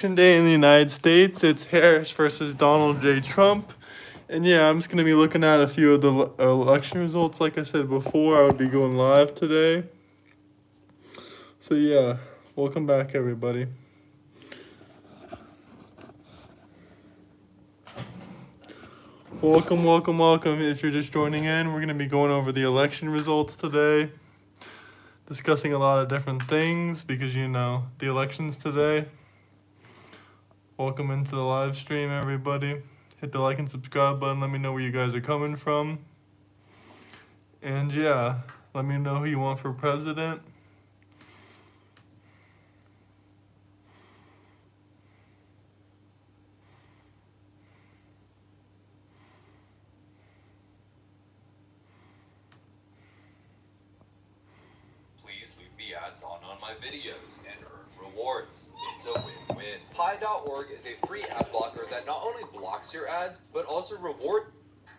Election day in the United States. It's Harris versus Donald J. Trump. And yeah, I'm just going to be looking at a few of the election results. Like I said before, I would be going live today. So yeah, welcome back, everybody. Welcome, welcome, welcome. If you're just joining in, we're going to be going over the election results today. Discussing a lot of different things because, the election's today. Welcome into the live stream, everybody. Hit the like and subscribe button. Let me know where you guys are coming from. And yeah, let me know who you want for president. Please leave the ads on my videos and earn rewards. It's a win-win. Pi.org is a free ad blocker that not only blocks your ads, but also rewards.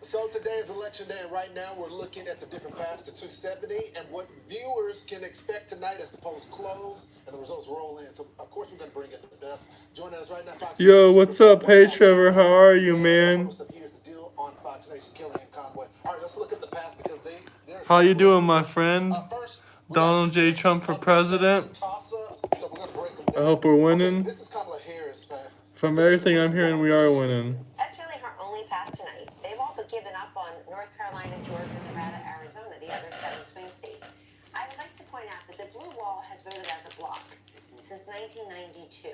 So today is election day, and right now we're looking at the different paths to 270 and what viewers can expect tonight as the polls close and the results roll in. So, of course, we're going to bring in the best. Joining us right now, Fox Yo, Nation. what's up? Hey, Trevor, how are you, man? Here's the deal on Fox Nation, Kellyanne Conway. All right, let's look at the path because they're How you doing, my friend? First, Donald J. Trump for president. So we're going to break them I down. hope we're winning. Okay, this is Kamala Harris, fans. From everything I'm hearing, we are winning. That's really her only path tonight. They've all but given up on North Carolina, Georgia, Nevada, Arizona, the other 7 swing states. I would like to point out that the Blue Wall has voted as a bloc since 1992,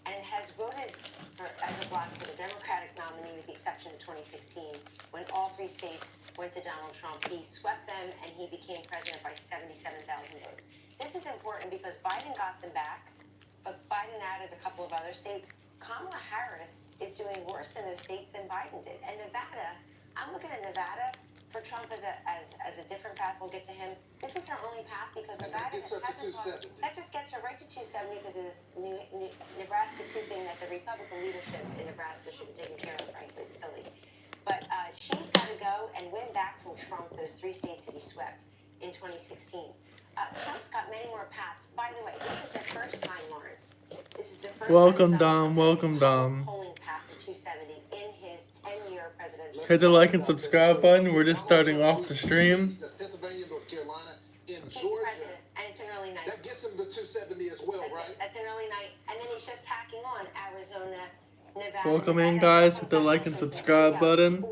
and has voted as a bloc for the Democratic nominee with the exception of 2016, when all 3 states went to Donald Trump. He swept them, and he became president by 77,000 votes. This is important because Biden got them back, but Biden added a couple of other states. Kamala Harris is doing worse in those states than Biden did. And Nevada, I'm looking at Nevada for Trump as a different path. We'll get to him. This is her only path because Nevada that just gets her right to 270 because of this Nebraska 2 thing that the Republican leadership in Nebraska should have taken care of, frankly. It's silly. But she's got to go and win back from Trump those 3 states that he swept in 2016. Trump's got many more paths. By the way, this is the first time, Lawrence. This is the first Welcome, time Dom. Welcome, Dom. polling path to 270 in his 10-year presidential. Hit the like and subscribe button. We're just starting off the stream. That's Pennsylvania, North Carolina, in He's Georgia. the president, and it's an early night. That gets him to 270 as well, right? That's an early night, and then he's just tacking on Arizona, Nevada. Welcome in, guys. Hit the like and subscribe button.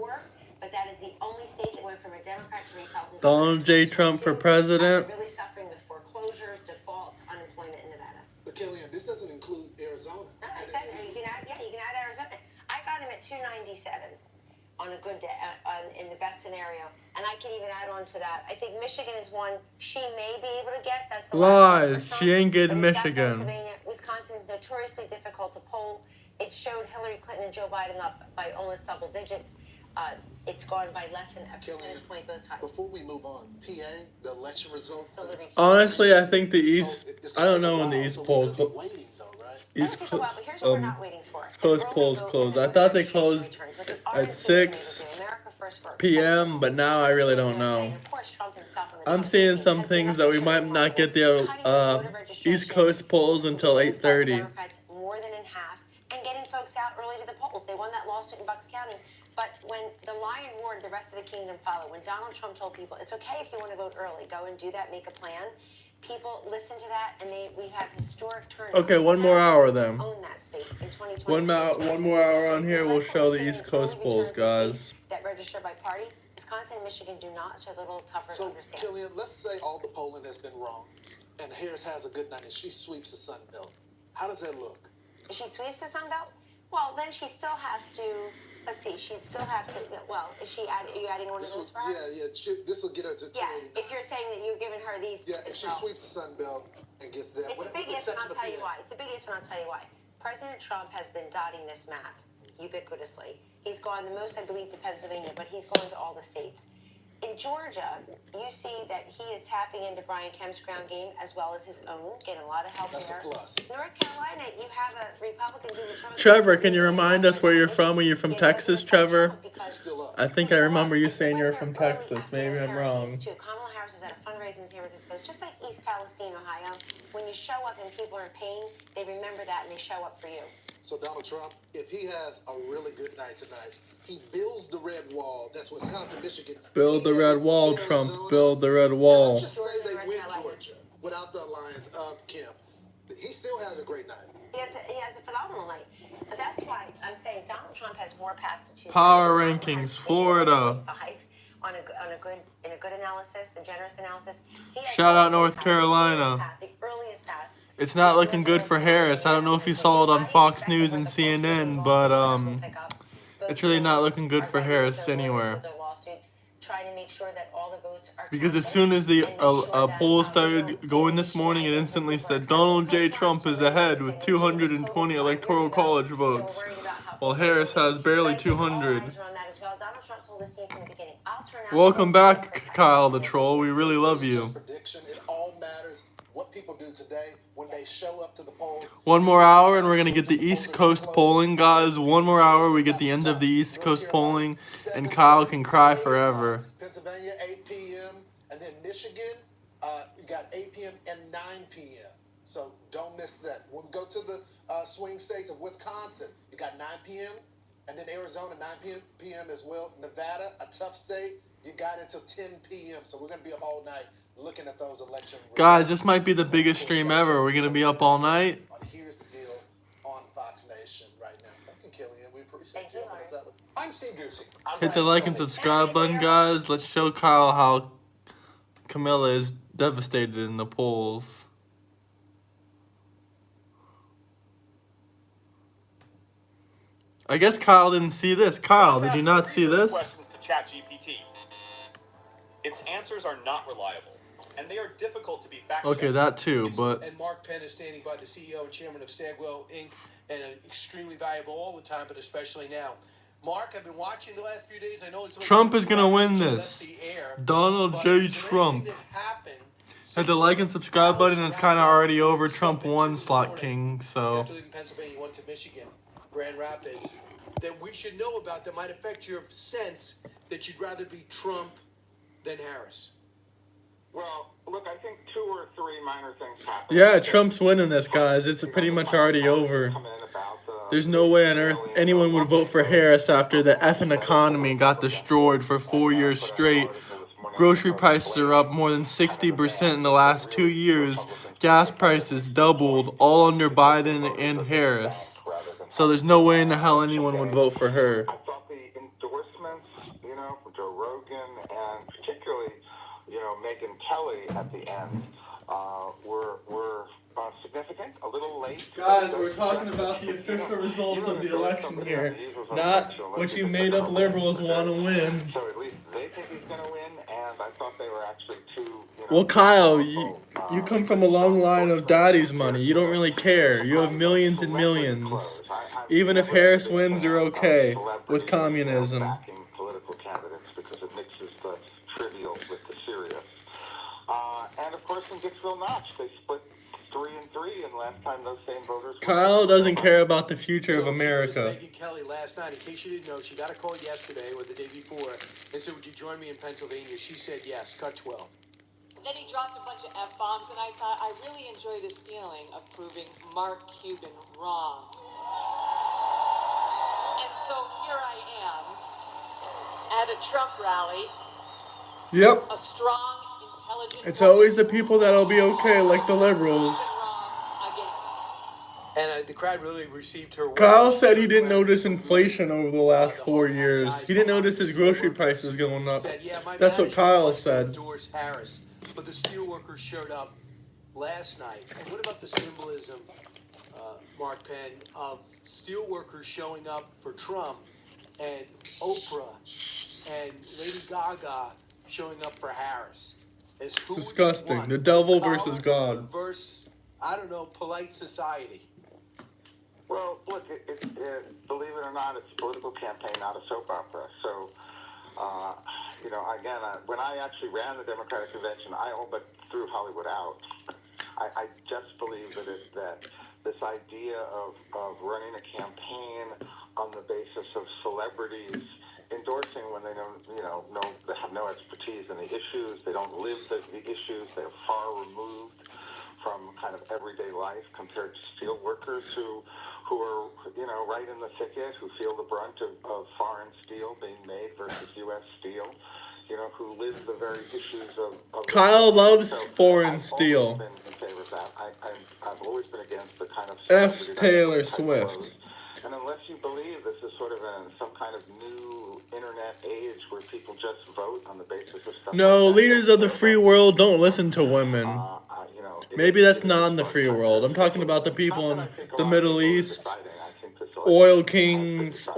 But that is the only state that went from a Democrat to Republican. Donald J. Trump for president. Really suffering with foreclosures, defaults, unemployment in Nevada. But Kellyanne, this doesn't include Arizona. No, I said you can add Arizona. I got him at 297 on a good day, in the best scenario, and I can even add on to that. I think Michigan is one she may be able to get. That's the Lies. She ain't getting but he's got Michigan. Pennsylvania. Wisconsin is notoriously difficult to poll. It showed Hillary Clinton and Joe Biden up by almost double digits. It's gone by less than a percentage point both times. Before we move on, PA, the election results. Honestly, I think the East. I don't know when the East polls. Waiting though, right? East But here's what we're not waiting for. Coast polls closed. I thought they closed at 6 p.m., but now I really don't know. I'm seeing some things that we might not get the East Coast polls until 8:30. More than in half, and getting folks out early to the polls. They won that lawsuit in Bucks County. But when the lion roared, the rest of the kingdom followed. When Donald Trump told people, it's okay if you want to vote early, go and do that, make a plan. People listen to that, and we have historic turnout. Okay, one more hour then. Own that space in 2020. One more hour on here. We'll show the East Coast polls, guys. That register by party. Wisconsin and Michigan do not, so they're a little tougher to understand. So, Kellyanne, let's say all the polling has been wrong, and Harris has a good night, and she sweeps the Sun Belt. How does that look? If she sweeps the Sun Belt, well, then she still has to. Let's see. She'd still have to. Well, are you adding one of those for her? Yeah. This will get her to 289. Yeah. If you're saying that you're giving her these. Yeah. If she sweeps the Sun Belt and gets that. It's a big if, and I'll tell you why. It's a big if, and I'll tell you why. President Trump has been dotting this map ubiquitously. He's gone the most, I believe, to Pennsylvania, but he's going to all the states. In Georgia, you see that he is tapping into Brian Kemp's ground game as well as his own, getting a lot of help That's there. a plus. North Carolina, you have a Republican who. Trevor, can you remind us where you're from? Are you from Texas, Trevor? I think I remember you saying you're from Texas. Maybe I'm wrong. Kamala Harris is at a fundraising in San Francisco. It's just like East Palestine, Ohio. When you show up and people are in pain, they remember that and they show up for you. So Donald Trump, if he has a really good night tonight, he builds the red wall. That's Wisconsin, Michigan. Build the red wall, Trump. Build the red And wall. let's just say they win Georgia without the alliance of Kemp. He still has a great night. He has a phenomenal night. And that's why I'm saying Donald Trump has more paths to 270. Power rankings, Florida. On a good analysis, a generous analysis. Shout out North Carolina. The earliest path. It's not looking good for Harris. I don't know if you saw it on Fox News and CNN, but it's really not looking good for Harris anywhere. Because as soon as the poll started going this morning, it instantly said Donald J. Trump is ahead with 220 electoral college votes, while Harris has barely 200. Welcome back, Kyle the Troll. We really love you. Prediction. It all matters what people do today when they show up to the polls. One more hour and we're going to get the East Coast polling, guys. One more hour, we get the end of the East Coast polling, and Kyle can cry forever. Pennsylvania, 8 p.m. And then Michigan, you got 8 p.m. and 9 p.m. So don't miss that. We'll go to the swing states of Wisconsin. You got 9 p.m. And then Arizona, 9 p.m. as well. Nevada, a tough state. You got until 10 p.m. So we're going to be up all night looking at those election results. Guys, this might be the biggest stream ever. We're going to be up all night. Here's the deal on Fox Nation right now. Thank you, Kellyanne. We appreciate you helping us out. I'm Steve Ducey. Hit the like and subscribe button, guys. Let's show Kyle how Camilla is devastated in the polls. I guess Kyle didn't see this. Kyle, did you not see this? Questions to ChatGPT. Its answers are not reliable, and they are difficult to be fact-checked. Okay, that too, but And Mark Penn is standing by the CEO and chairman of Stagwell Inc. and extremely valuable all the time, but especially now. Mark, I've been watching the last few days. I know it's Trump is gonna win this. Donald J. Trump. Hit the like and subscribe button. It's kind of already over. Trump won, Slot King. So After leaving Pennsylvania, went to Michigan, Grand Rapids, that we should know about that might affect your sense that you'd rather be Trump than Harris. Well, look, I think 2 or 3 minor things happen. yeah, Trump's winning this, guys. It's pretty much already over. There's no way on earth anyone would vote for Harris after the effing economy got destroyed for 4 years straight. Grocery prices are up more than 60% in the last 2 years. Gas prices doubled, all under Biden and Harris. So there's no way in the hell anyone would vote for her. I thought the endorsements, from Joe Rogan and particularly, Megyn Kelly at the end were significant, a little late. Guys, we're talking about the official results of the election here, not what you made up liberals want to win. So at least they think he's going to win, and I thought they were actually too, Well, Kyle, you come from a long line of daddy's money. You don't really care. You have millions and millions. Even if Harris wins, you're okay with communism. Backing political candidates because it mixes the trivial with the serious. And of course, in Gainesville Notch, they split 3-3, and last time those same voters. Kyle doesn't care about the future of America. Megyn Kelly last night, in case you didn't know, she got a call yesterday or the day before and said, "Would you join me in Pennsylvania?" She said yes. Cut 12. Then he dropped a bunch of F-bombs, and I thought, I really enjoy this feeling of proving Mark Cuban wrong. And so here I am at a Trump rally. Yep. A strong, intelligent. It's always the people that'll be okay, like the liberals. And the crowd really received her well. Kyle said he didn't notice inflation over the last 4 years. He didn't notice his grocery prices going up. That's what Kyle said. Endorse Harris, but the steelworkers showed up last night. And what about the symbolism, Mark Penn, of steelworkers showing up for Trump and Oprah and Lady Gaga showing up for Harris? As who Disgusting. won? The devil versus God. Versus, I don't know, polite society. Well, look, believe it or not, it's a political campaign, not a soap opera. So, again, when I actually ran the Democratic Convention, I all but threw Hollywood out. I just believe that this idea of running a campaign on the basis of celebrities endorsing when they don't, they have no expertise in the issues, they don't live the issues, they're far removed from kind of everyday life compared to steel workers who who are, right in the thicket, who feel the brunt of foreign steel being made versus U.S. steel, who live the very issues of Kyle loves so foreign I've steel. always been in favor of that. I've always been against the kind of F's celebrity Taylor type Swift. clothes. And unless you believe this is sort of some kind of new internet age where people just vote on the basis of stuff No, like that, leaders of the free world don't listen to women. Maybe that's not in the free world. I'm talking about the people in the Middle East. Oil kings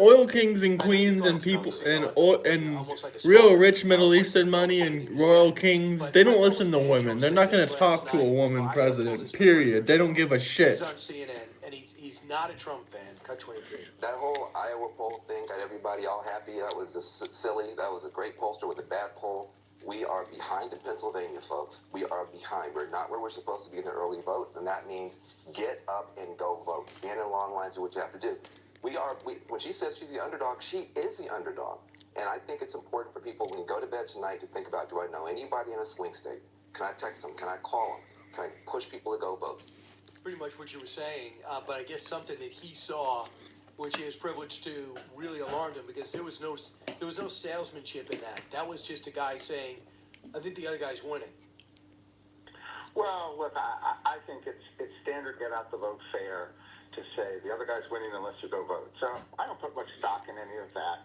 and queens and people and real rich Middle Eastern money and royal kings. They don't listen to women. They're not gonna talk to a woman president. Period. They don't give a shit. He's on CNN, and he's not a Trump fan. Cut 23. That whole Iowa poll thing got everybody all happy. That was just silly. That was a great pollster with a bad poll. We are behind in Pennsylvania, folks. We are behind. We're not where we're supposed to be in the early vote, and that means get up and go vote. Stand in long lines, do what you have to do. When she says she's the underdog, she is the underdog. And I think it's important for people when you go to bed tonight to think about, do I know anybody in a swing state? Can I text them? Can I call them? Can I push people to go vote? Pretty much what you were saying, but I guess something that he saw, which he was privileged to, really alarmed him because there was no salesmanship in that. That was just a guy saying, "I think the other guy's winning." Well, look, I think it's standard get out the vote fair to say the other guy's winning unless you go vote. So I don't put much stock in any of that.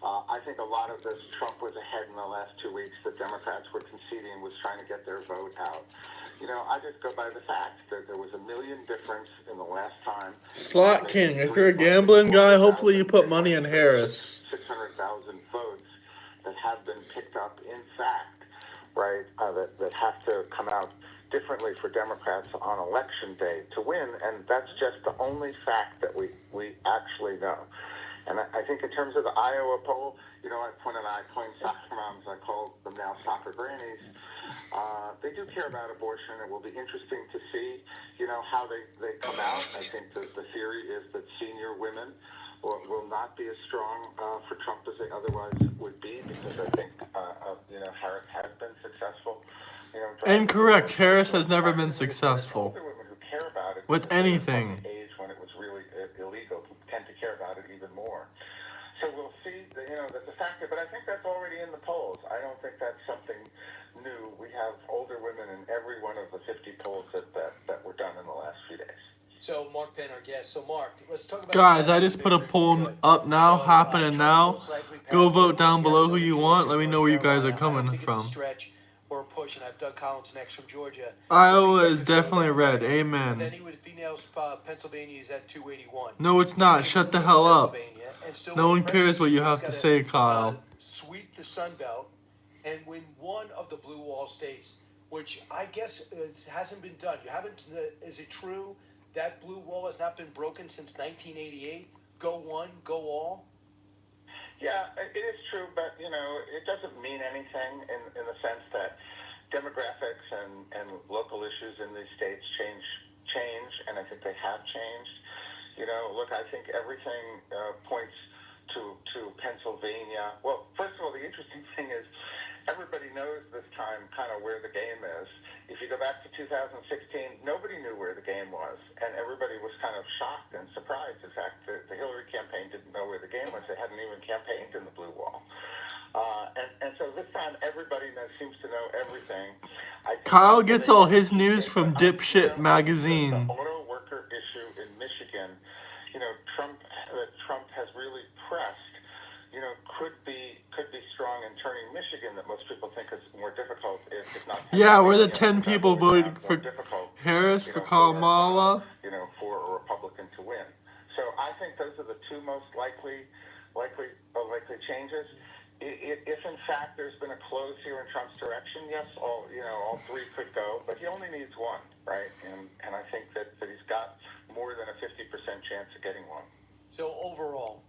I think a lot of this, Trump was ahead in the last 2 weeks. The Democrats were conceding, was trying to get their vote out. I just go by the fact that there was $1 million difference in the last time. Slot King, if you're a gambling guy, hopefully you put money on Harris. 600,000 votes that have been picked up, in fact, right, that have to come out differently for Democrats on election day to win, and that's just the only fact that we actually know. And I think in terms of the Iowa poll, when I coined soccer moms, I call them now soccer grannies. They do care about abortion. It will be interesting to see, how they come out. I think that the theory is that senior women will not be as strong for Trump as they otherwise would be, because I think, Harris has been successful. Incorrect. Harris has never been successful Older women who care about it with anything. Age when it was really illegal tend to care about it even more. So we'll see, the factor, but I think that's already in the polls. I don't think that's something new. We have older women in every one of the 50 polls that were done in the last few days. So Mark Penn, our guest. So Mark, let's talk about. Guys, I just put a poll up now, happening now. Go vote down below who you want. Let me know where you guys are coming from. Or a push, and I have Doug Collins next from Georgia. Iowa is definitely red. But then Amen. even females, Pennsylvania is at 281. No, it's not. Shut the hell up. No one cares what you have to say, Kyle. Sweep the Sun Belt and win one of the blue wall states, which I guess hasn't been done. You haven't. Is it true that blue wall has not been broken since 1988? Go one, go all. Yeah, it is true, but it doesn't mean anything in the sense that demographics and local issues in these states change, and I think they have changed. Look, I think everything points to Pennsylvania. Well, first of all, the interesting thing is everybody knows this time kind of where the game is. If you go back to 2016, nobody knew where the game was, and everybody was kind of shocked and surprised. In fact, the Hillary campaign didn't know where the game was. They hadn't even campaigned in the blue wall. And so this time, everybody seems to know everything. Kyle gets all his news from Dipshit Magazine. The auto worker issue in Michigan, Trump has really pressed, could be strong in turning Michigan, that most people think is more difficult, if not. Yeah, we're the 10 people voted for Harris, for Kamala. For a Republican to win. So I think those are the two most likely changes. If in fact there's been a close here in Trump's direction, yes, all three could go, but he only needs one, right? And I think that he's got more than a 50% chance of getting one. So overall,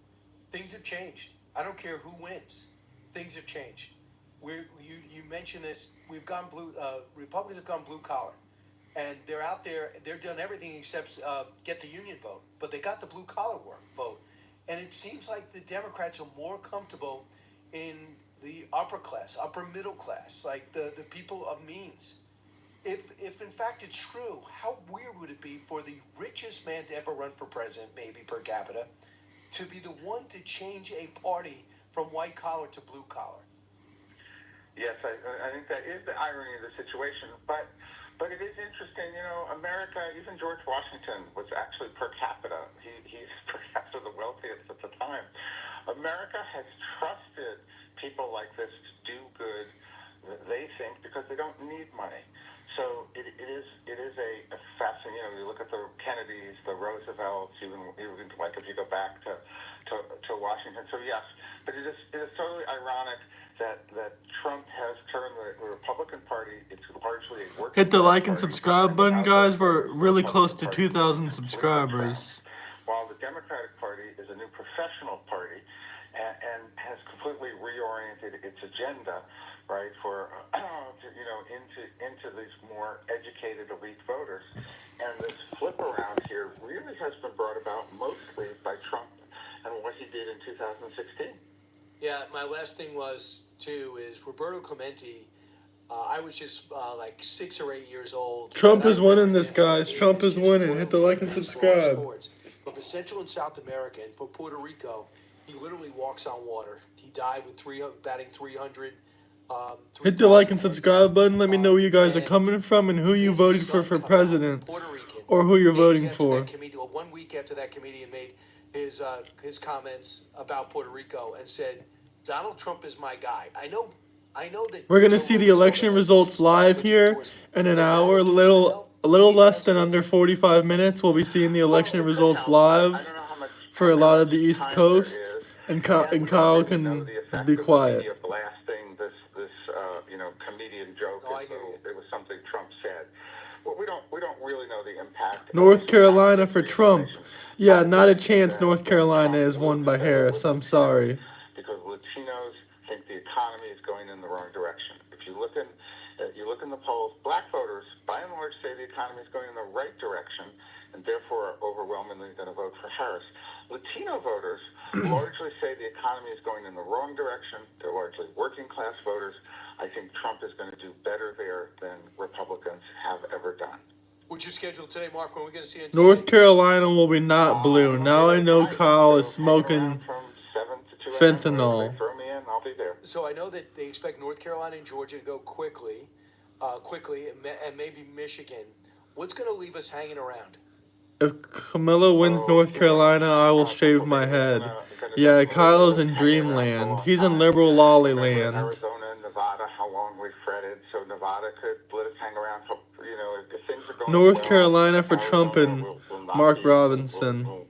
things have changed. I don't care who wins. Things have changed. You mentioned this. We've gone blue. Republicans have gone blue collar, and they're out there. They're done everything except get the union vote, but they got the blue collar vote. And it seems like the Democrats are more comfortable in the upper class, upper middle class, like the people of means. if in fact it's true, how weird would it be for the richest man to ever run for president, maybe per capita, to be the one to change a party from white collar to blue collar? Yes, I think that is the irony of the situation, but it is interesting. You know, America, even George Washington was actually per capita. He's perhaps the wealthiest at the time. America has trusted people like this to do good, they think, because they don't need money. So it is a fascinating. You know, you look at the Kennedys, the Roosevelts, even like if you go back to Washington. So yes, but it is totally ironic that Trump has turned the Republican Party into largely a working. Hit the like and party, subscribe button, guys. We're really close to Republican 2,000 Party, subscribers. while the Democratic Party is a new professional party and has completely reoriented its agenda, right, for you know, into these more educated elite voters. And this flip around here really has been brought about mostly by Trump and what he did in 2016. Yeah, my last thing was, too, is Roberto Clemente. I was just like 6 or 8 years old. Trump is winning this, guys. Trump is winning. Hit the like and subscribe. But for Central and South America and for Puerto Rico, he literally walks on water. He died with batting 300. Hit the like and subscribe button. Let me know where you guys are coming from and who you voted for president, or who you're voting for. 1 week after that comedian made his comments about Puerto Rico and said, Donald Trump is my guy. I know that We're gonna see the election results live here in an hour, a little less than under 45 minutes. We'll be seeing the election results live for a lot of the East Coast, and Kyle can be quiet. Blasting this you know, comedian joke as though it was something Trump said. Well, we don't really know the impact. North Carolina for Trump. Yeah, not a chance North Carolina is won by Harris. I'm sorry. Because Latinos think the economy is going in the wrong direction. If you look in the polls, black voters by and large say the economy is going in the right direction, and therefore are overwhelmingly going to vote for Harris. Latino voters largely say the economy is going in the wrong direction. They're largely working class voters. I think Trump is going to do better there than Republicans have ever done. What's your schedule today, Mark? When are we going to see you? North Carolina will be not blue. Now I know Kyle is smoking fentanyl. Throw me in, I'll be there. So I know that they expect North Carolina and Georgia to go quickly, and maybe Michigan. What's going to leave us hanging around? If Camilla wins North Carolina, I will shave my head. Yeah, Kyle's in dreamland. He's in liberal lolly land. Arizona and Nevada, how long we fretted, so Nevada could let us hang around. You know, if things are going North well, Carolina for Trump and will Mark be, Robinson. Will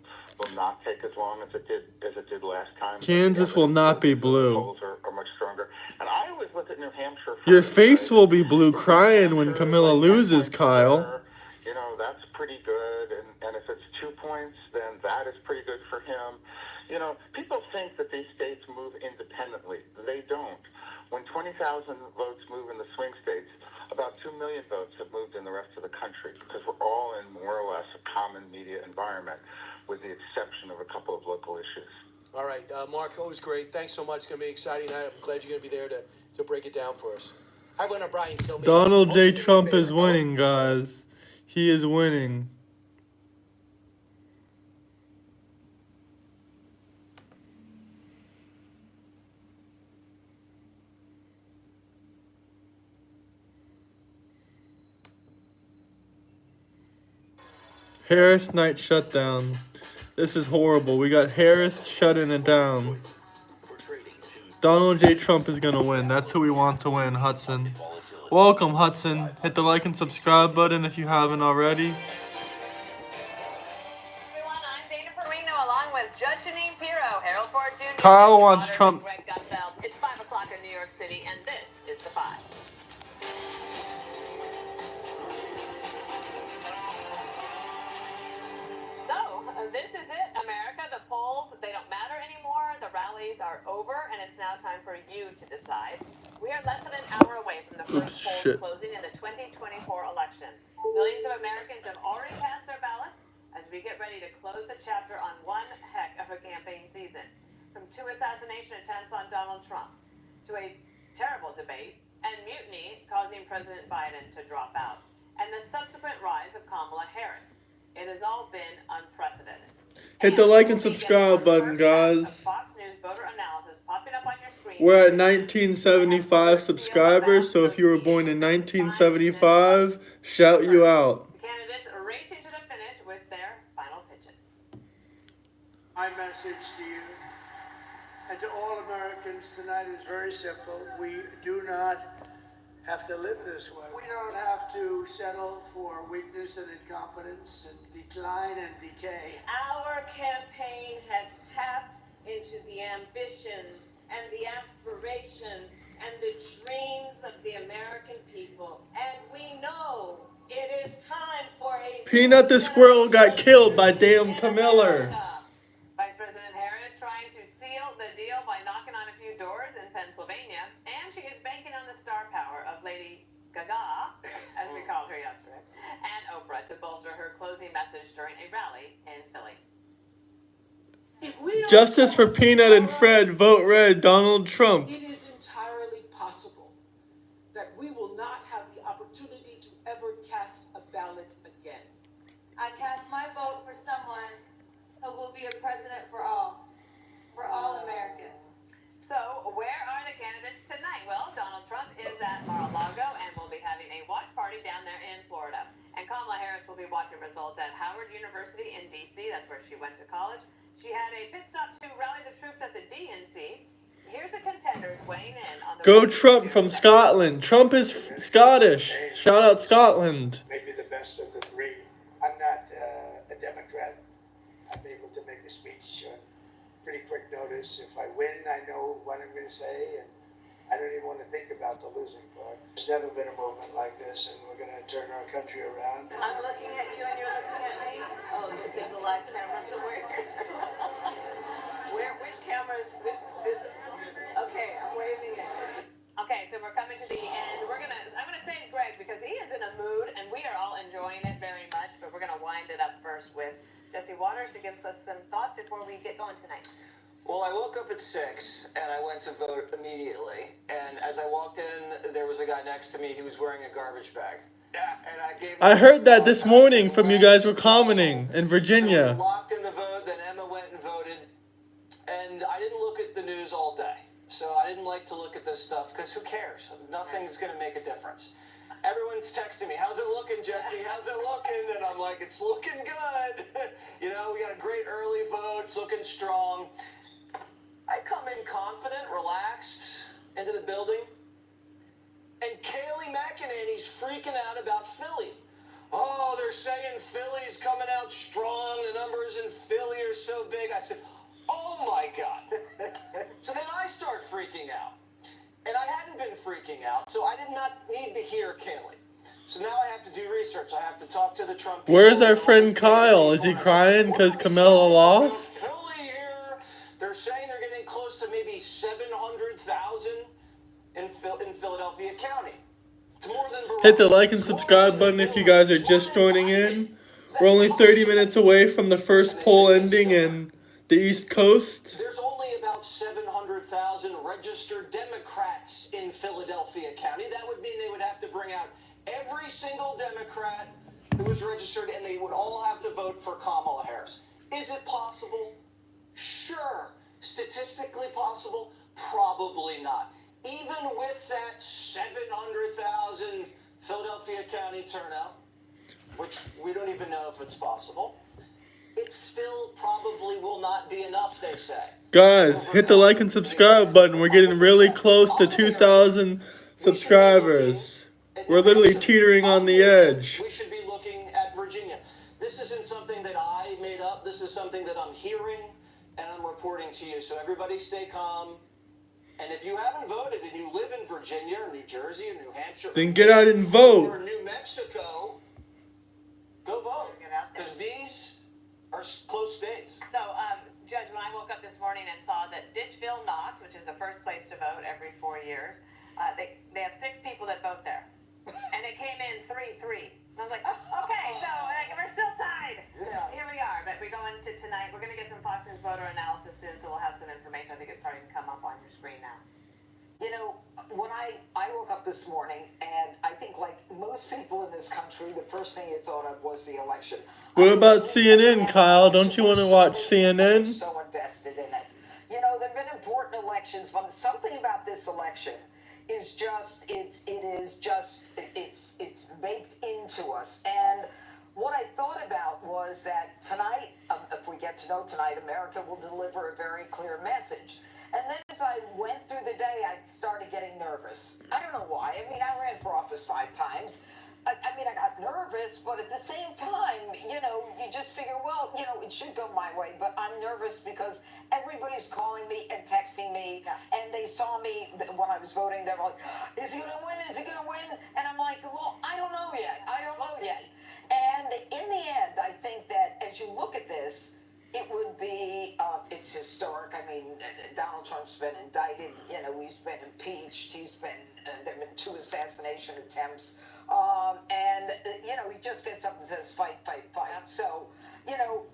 not take as long as it did last time. Kansas will not be blue. The polls are much stronger. And I always look at New Hampshire. Your face will be blue crying when Camilla loses, Kyle. You know, that's pretty good. And if it's 2 points, then that is pretty good for him. You know, people think that these states move independently. They don't. When 20,000 votes move in the swing states, about 2 million votes have moved in the rest of the country because we're all in more or less a common media environment, with the exception of a couple of local issues. All right, Mark, always great. Thanks so much. It's going to be an exciting night. I'm glad you're going to be there to break it down for us. Hi, when Brian kill me. Donald J. Trump is winning, guys. He is winning. Harris night shutdown. This is horrible. We got Harris shutting it down. Donald J. Trump is going to win. That's who we want to win, Hudson. Welcome, Hudson. Hit the like and subscribe button if you haven't already. Everyone, I'm Dana Perino along with Judge Janine Pirro, Harold Ford Jr. Kyle wants Trump. Greg Gutfeld. It's 5 o'clock in New York City, and this is The Five. This is it, America. The polls, they don't matter anymore. The rallies are over, and it's now time for you to decide. We are less than an hour away from the first polls closing in the 2024 election. Millions of Americans have already cast their ballots as we get ready to close the chapter on one heck of a campaign season. From 2 assassination attempts on Donald Trump to a terrible debate and mutiny, causing President Biden to drop out, and the subsequent rise of Kamala Harris. It has all been unprecedented. Hit the like and subscribe button, guys. Fox News voter analysis popping up on your screen. We're at 1975 subscribers, so if you were born in 1975, shout you out. The candidates are racing to the finish with their final pitches. My message to you and to all Americans tonight is very simple. We do not have to live this way. We don't have to settle for weakness and incompetence and decline and decay. Our campaign has tapped into the ambitions and the aspirations and the dreams of the American people. And we know it is time for a... Peanut the squirrel got killed by damn Camilla. Vice President Harris trying to seal the deal by knocking on a few doors in Pennsylvania, and she is banking on the star power of Lady Gaga, as we called her yesterday, and Oprah to bolster her closing message during a rally in Philly. Justice for Peanut and Fred. Vote red. Donald Trump. It is entirely possible that we will not have the opportunity to ever cast a ballot again. I cast my vote for someone who will be a president for all Americans. So, where are the candidates tonight? Well, Donald Trump is at Mar-a-Lago and will be having a watch party down there in Florida. And Kamala Harris will be watching results at Howard University in D.C. That's where she went to college. She had a pit stop to rally the troops at the DNC. Here's the contenders weighing in on the... Go Trump from Scotland. Trump is Scottish. Shout out Scotland. Maybe the best of the three. I'm not a Democrat. I'm able to make the speech pretty quick notice. If I win, I know what I'm going to say, and I don't even want to think about the losing part. There's never been a movement like this, and we're going to turn our country around. I'm looking at you and you're looking at me. Oh, there's a live camera somewhere. Which camera is this? Okay, I'm waving it. Okay, so we're coming to the end. I'm gonna say Greg because he is in a mood, and we are all enjoying it very much. But we're gonna wind it up first with Jesse Waters, who gives us some thoughts before we get going tonight. Well, I woke up at 6 and I went to vote immediately. And as I walked in, there was a guy next to me. He was wearing a garbage bag. Yeah, and I gave him I heard that this morning from you guys were commenting in Virginia. So we locked in the vote, then Emma went and voted. And I didn't look at the news all day. So I didn't like to look at this stuff because who cares? Nothing's going to make a difference. Everyone's texting me, how's it looking, Jesse? How's it looking? And I'm like, it's looking good. You know, we got a great early vote. It's looking strong. I come in confident, relaxed into the building. And Kayleigh McEnany's freaking out about Philly. Oh, they're saying Philly's coming out strong. The numbers in Philly are so big. I said, oh my God. So then I start freaking out. And I hadn't been freaking out, so I did not need to hear Kayleigh. So now I have to do research. I have to talk to the Trump people. Where's our friend Kyle? Is he crying because Camilla lost? Philly here. They're saying they're getting close to maybe 700,000 in Philadelphia County. It's more than Hit the like and subscribe button if you guys are just joining in. We're only 30 minutes away from the first poll ending in the East Coast. There's only about 700,000 registered Democrats in Philadelphia County. That would mean they would have to bring out every single Democrat who was registered, and they would all have to vote for Kamala Harris. Is it possible? Sure. Statistically possible? Probably not. Even with that 700,000 Philadelphia County turnout, which we don't even know if it's possible, it still probably will not be enough, they say. Guys, hit the like and subscribe button. We're getting really close to 2,000 subscribers. We're literally teetering on the edge. We should be looking at Virginia. This isn't something that I made up. This is something that I'm hearing and I'm reporting to you. So everybody stay calm. And if you haven't voted and you live in Virginia or New Jersey or New Hampshire, then get out and vote. Or New Mexico, go vote. Because these are close states. So, Judge, when I woke up this morning and saw that Ditchville Knox, which is the first place to vote every 4 years, they have 6 people that vote there. And it came in 3-3. And I was like, oh, okay, so we're still tied. Yeah. Here we are. But we go into tonight. We're going to get some Fox News voter analysis soon, so we'll have some information. I think it's starting to come up on your screen now. You know, when I woke up this morning, and I think like most people in this country, the first thing you thought of was the election. What about CNN, Kyle? Don't you want to watch CNN? So invested in it. You know, there have been important elections, but something about this election is just it's baked into us. And what I thought about was that tonight, if we get to know tonight, America will deliver a very clear message. And then as I went through the day, I started getting nervous. I don't know why. I mean, I ran for office 5 times. I mean, I got nervous, but at the same time, you know, you just figure, well, you know, it should go my way. But I'm nervous because everybody's calling me and texting me, and they saw me when I was voting. They were like, is he going to win? Is he going to win? And I'm like, well, I don't know yet. I don't know yet. And in the end, I think that as you look at this, it would be, it's historic. I mean, Donald Trump's been indicted. You know, he's been impeached. There have been 2 assassination attempts. And, you know, he just gets up and says, fight, fight, fight. So, you know,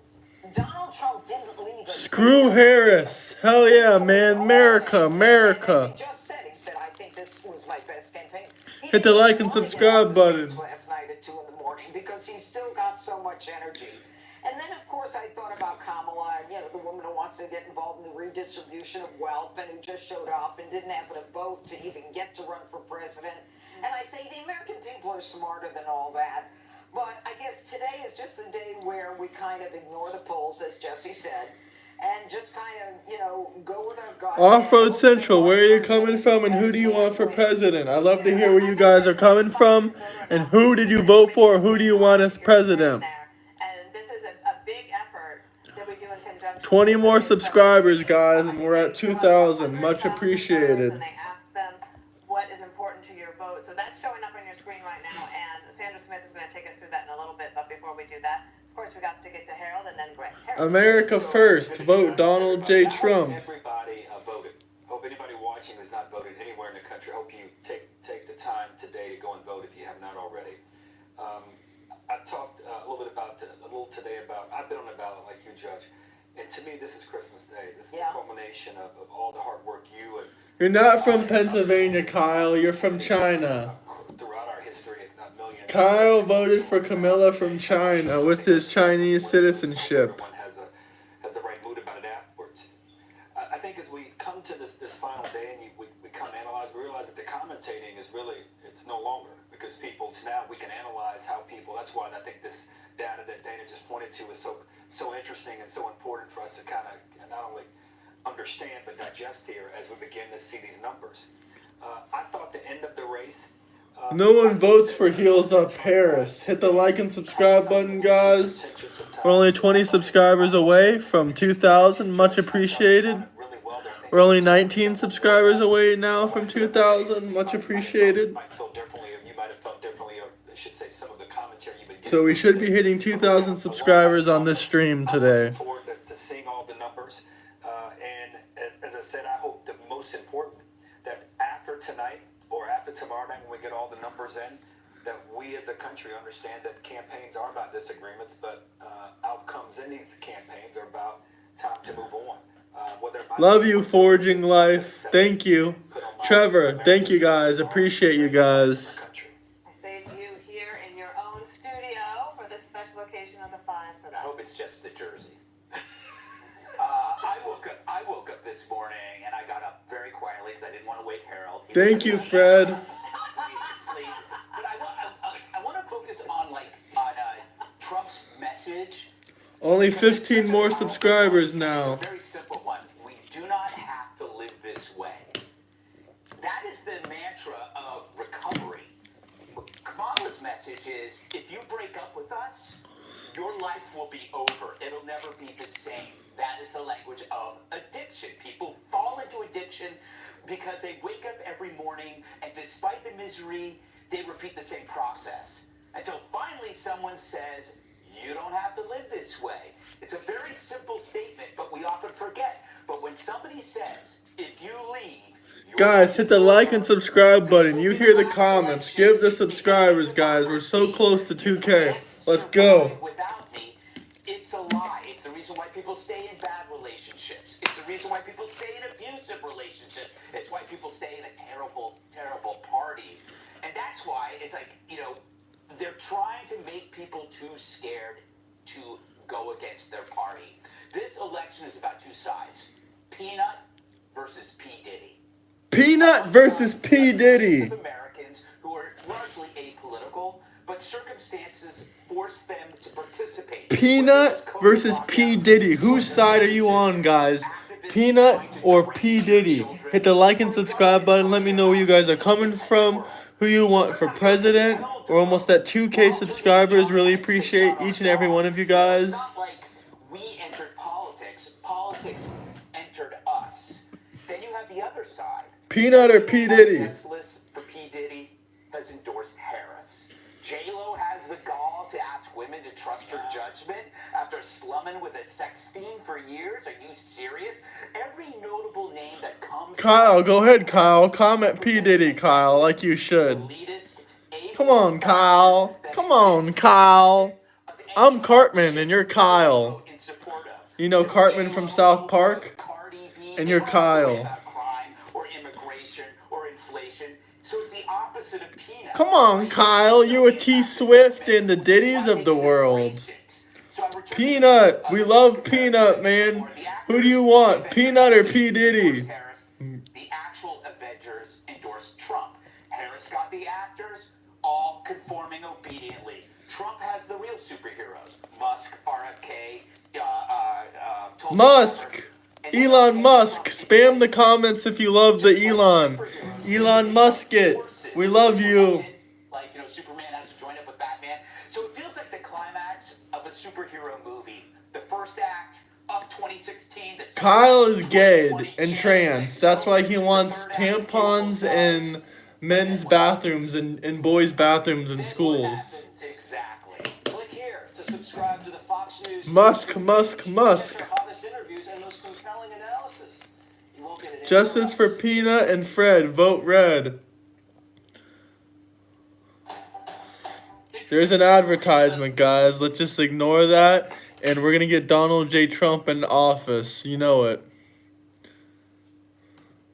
Donald Trump didn't leave us. Screw Harris. Hell yeah, man. America, America. He just said, I think this was my best campaign. Hit the like and subscribe button. Last night at 2 in the morning because he's still got so much energy. And then, of course, I thought about Kamala, you know, the woman who wants to get involved in the redistribution of wealth and who just showed up and didn't happen to vote to even get to run for president. And I say the American people are smarter than all that. But I guess today is just the day where we kind of ignore the polls, as Jesse said, and just kind of, you know, go with our gut. Off-Road Central, where are you coming from and who do you want for president? I love to hear where you guys are coming from and who did you vote for or who do you want as president? And this is a big effort that we do in conjunction. 20 more subscribers, guys, and we're at 2,000. Much appreciated. And they ask them what is important to your vote. So that's showing up on your screen right now, and Sandra Smith is going to take us through that in a little bit. But before we do that, of course, we got to get to Harold and then Greg. Harold. America first. Vote Donald J. Trump. Everybody voted. Hope anybody watching who's not voted anywhere in the country, hope you take the time today to go and vote if you have not already. I talked a little today about, I've been on the ballot like you, Judge, and to me this is Christmas Day. This is the culmination of all the hard work you and You're not from Pennsylvania, Kyle. You're from China. throughout our history, if not millions. Kyle voted for Camilla from China with his Chinese citizenship. Everyone has the right mood about it afterwards. I think as we come to this final day and we come analyze, we realize that the commentating is really, it's no longer. Because now we can analyze how people, that's why I think this data that Dana just pointed to is so interesting and so important for us to kind of not only understand but digest here as we begin to see these numbers. I thought the end of the race. No one votes for Heels Up Harris. Hit the like and subscribe button, guys. We're only 20 subscribers away from 2,000. Much appreciated. We're only 19 subscribers away now from 2,000. Much appreciated. So we should be hitting 2,000 subscribers on this stream today. To seeing all the numbers, and as I said, I hope the most important that after tonight or after tomorrow night when we get all the numbers in, that we as a country understand that campaigns are about disagreements, but outcomes in these campaigns are about time to move on. Love you, Forging Life. Thank you. Trevor, thank you guys. Appreciate you guys. I saved you here in your own studio for this special occasion of the 5 for that. I hope it's just the jersey. I woke up this morning and I got up very quietly because I didn't want to wake Harold. Thank you, Fred. He's asleep. But I want to focus on Trump's message. Only 15 more subscribers now. It's a very simple one. We do not have to live this way. That is the mantra of recovery. Kamala's message is, if you break up with us, your life will be over. It'll never be the same. That is the language of addiction. People fall into addiction because they wake up every morning and despite the misery, they repeat the same process. Until finally someone says, you don't have to live this way. It's a very simple statement, but we often forget. But when somebody says, if you leave, guys, hit the like and subscribe button. You hear the comments. Give the subscribers, guys. We're so close to 2K. Let's go. Without me, it's a lie. It's the reason reason why people stay in bad relationships. It's the reason why people stay in abusive relationships. It's why people stay in a terrible, terrible party. And that's why it's like, they're trying to make people too scared to go against their party. This election is about two sides. Peanut versus P. Diddy. Peanut versus P. Diddy. Americans who are largely apolitical, but circumstances force them to participate. Peanut versus P. Diddy. Whose side are you on, guys? Peanut or P. Diddy? Hit the like and subscribe button. Let me know where you guys are coming from. Who you want for president. We're almost at 2K subscribers. Really appreciate each and every one of you guys. It's not like we entered politics. Politics entered us. Then you have the other side. Peanut or P. Diddy? The guest list for P. Diddy has endorsed Harris. J-Lo has the gall to ask women to trust her judgment after slumming with a sex fiend for years. Are you serious? Every notable name that comes... Kyle, go ahead, Kyle. Comment P. Diddy, Kyle, like you should. Come on, Kyle. Come on, Kyle. I'm Cartman, and you're Kyle. You know Cartman from South Park? And you're Kyle. Or immigration or inflation. So it's the opposite of Peanut. Come on, Kyle. You a T Swift and the Ditties of the world. Peanut. We love Peanut, man. Who do you want, Peanut or P. Diddy? The actual Avengers endorsed Trump. Harris got the actors, all conforming obediently. Trump has the real superheroes. Musk, RFK, Musk. Elon Musk. Spam the comments if you love the Elon. Elon Musk it. We love you. Like, Superman has to join up with Batman. So it feels like the climax of a superhero movie. The first act, up 2016. Kyle is gay and trans. That's why he wants tampons in men's bathrooms and boys' bathrooms in schools. Exactly. Click here to subscribe to the Fox News. Musk, Musk, Musk. Justice for Peanut and Fred. Vote red. There's an advertisement, guys. Let's just ignore that. And we're going to get Donald J. Trump in office. You know it.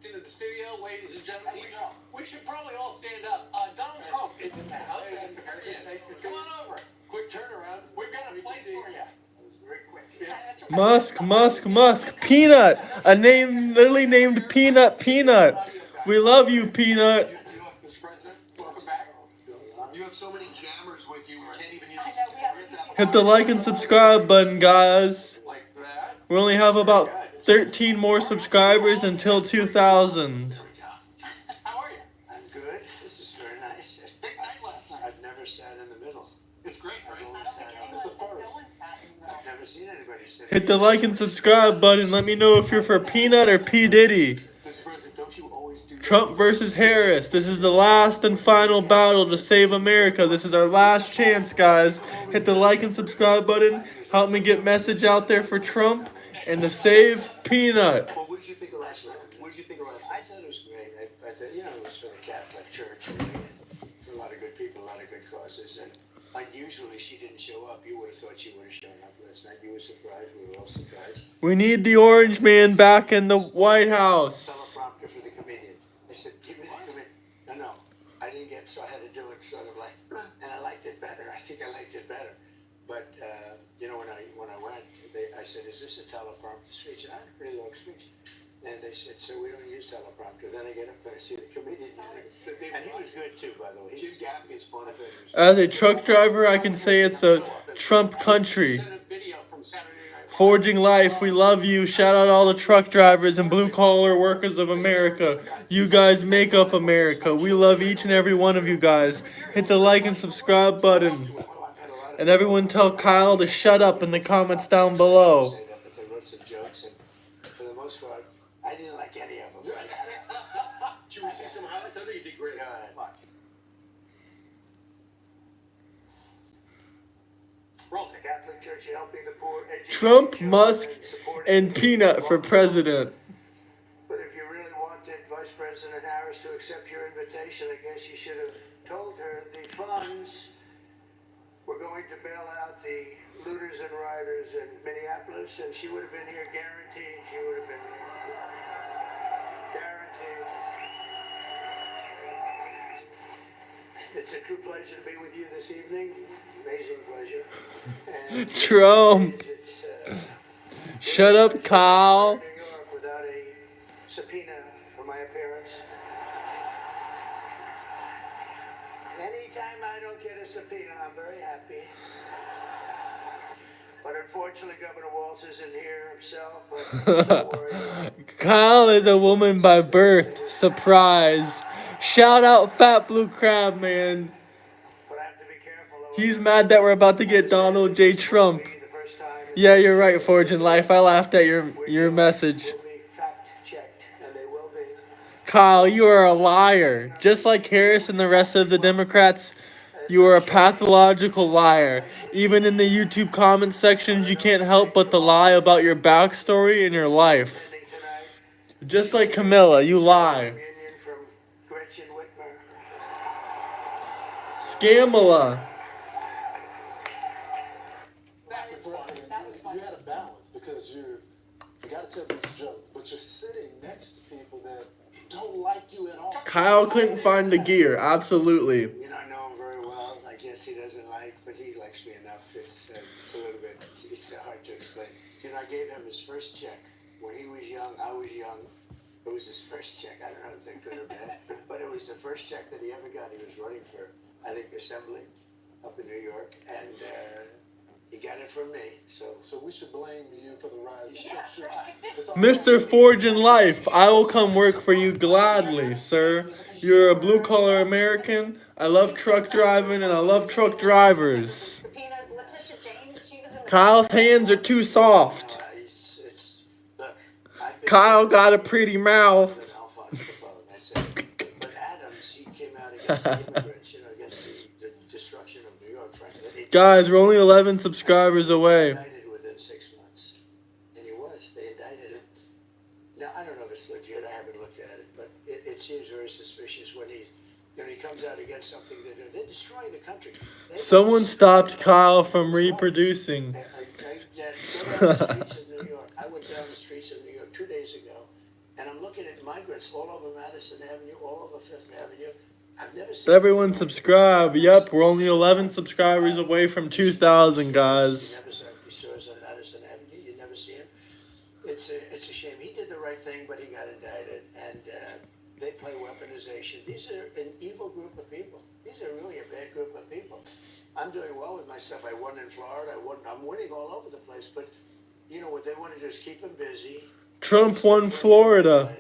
Into the studio, ladies and gentlemen. We should probably all stand up. Donald Trump is in the house. Come on over. Quick turnaround. We've got a place for you. Musk, Musk, Musk. Peanut. A name literally named Peanut Peanut. We love you, Peanut. Mr. President, welcome back. You have so many jammers with you, we can't even use Hit the like and subscribe button, guys. We only have about 13 more subscribers until 2,000. How are you? I'm good. This is very nice. Big night last night. I've never sat in the middle. It's great, right? It's the first. I've never seen anybody sit. Hit the like and subscribe button. Let me know if you're for Peanut or P. Diddy. Trump versus Harris. This is the last and final battle to save America. This is our last chance, guys. Hit the like and subscribe button. Help me get message out there for Trump and to save Peanut. Well, what did you think of last night? What did you think of last night? I thought it was great. I thought, it was for the Catholic Church, really, and for a lot of good people, a lot of good causes. And unusually, she didn't show up. You would have thought she would have shown up last night. You were surprised. We were all surprised. We need the orange man back in the White House. Teleprompter for the comedian. I said, give me the comedian. No, I didn't get, so I had to do it sort of like, and I liked it better. I think I liked it better. But, when I went, I said, is this a teleprompter speech? And I had a pretty long speech. And they said, so we don't use teleprompter. Then I get up there and see the comedian. And he was good too, by the way. Jim Gaffigan's fun of it. As a truck driver, I can say it's a Trump country. Forging life, we love you. Shout out all the truck drivers and blue collar workers of America. You guys make up America. We love each and every one of you guys. Hit the like and subscribe button. And everyone tell Kyle to shut up in the comments down below. They wrote some jokes, and for the most part, I didn't like any of them. Did you see some highlights? I think you did great. Catholic Church helping the poor. Trump, Musk, and Peanut for president. But if you really wanted Vice President Harris to accept your invitation, I guess you should have told her the funds we're going to bail out the looters and rioters in Minneapolis, and she would have been here, guaranteed. She would have been here. Guaranteed. It's a true pleasure to be with you this evening. Amazing pleasure. And Trump. Shut up, Kyle. New York without a subpoena for my appearance. Anytime I don't get a subpoena, I'm very happy. But unfortunately, Governor Walz isn't here himself. But don't worry. Kyle is a woman by birth. Surprise. Shout out Fat Blue Crab, man. He's mad that we're about to get Donald J. Trump. Yeah, you're right, Fortune Life. I laughed at your message. Kyle, you are a liar. Just like Harris and the rest of the Democrats, you are a pathological liar. Even in the YouTube comment sections, you can't help but to lie about your backstory and your life. Just like Camilla, you lie. Scamala. You had a balance because you got to tell these jokes, but you're sitting next to people that don't like you at all. Kyle couldn't find the gear. Absolutely. You don't know him very well. I guess he doesn't like, but he likes me enough. It's a little bit, it's hard to explain. You know, I gave him his first check. When he was young, I was young. It was his first check. I don't know if it's good or bad, but it was the first check that he ever got. He was running for, I think, Assembly up in New York, and he got it from me. So we should blame you for the rise of structure. Mr. Fortune Life, I will come work for you gladly, sir. You're a blue-collar American. I love truck driving, and I love truck drivers. Kyle's hands are too soft. Kyle got a pretty mouth. But Adams, he came out against the immigrants, you know, against the destruction of New York, frankly. Guys, we're only 11 subscribers away. Indicted within 6 months. And he was. They indicted him. Now, I don't know if it's legit. I haven't looked at it. But it seems very suspicious when he comes out against something they're doing. They're destroying the country. Someone stopped Kyle from reproducing. Go down the streets of New York. I went down the streets of New York 2 days ago, and I'm looking at migrants all over Madison Avenue, all over Fifth Avenue. I've never seen. Everyone subscribe. Yep, we're only 11 subscribers away from 2,000, guys. You never saw stores on Madison Avenue. You never see him. It's a shame. He did the right thing, but he got indicted, and they play weaponization. These are an evil group of people. These are really a bad group of people. I'm doing well with my stuff. I won in Florida. I'm winning all over the place. But you know what they want to do is keep him busy. Trump won Florida.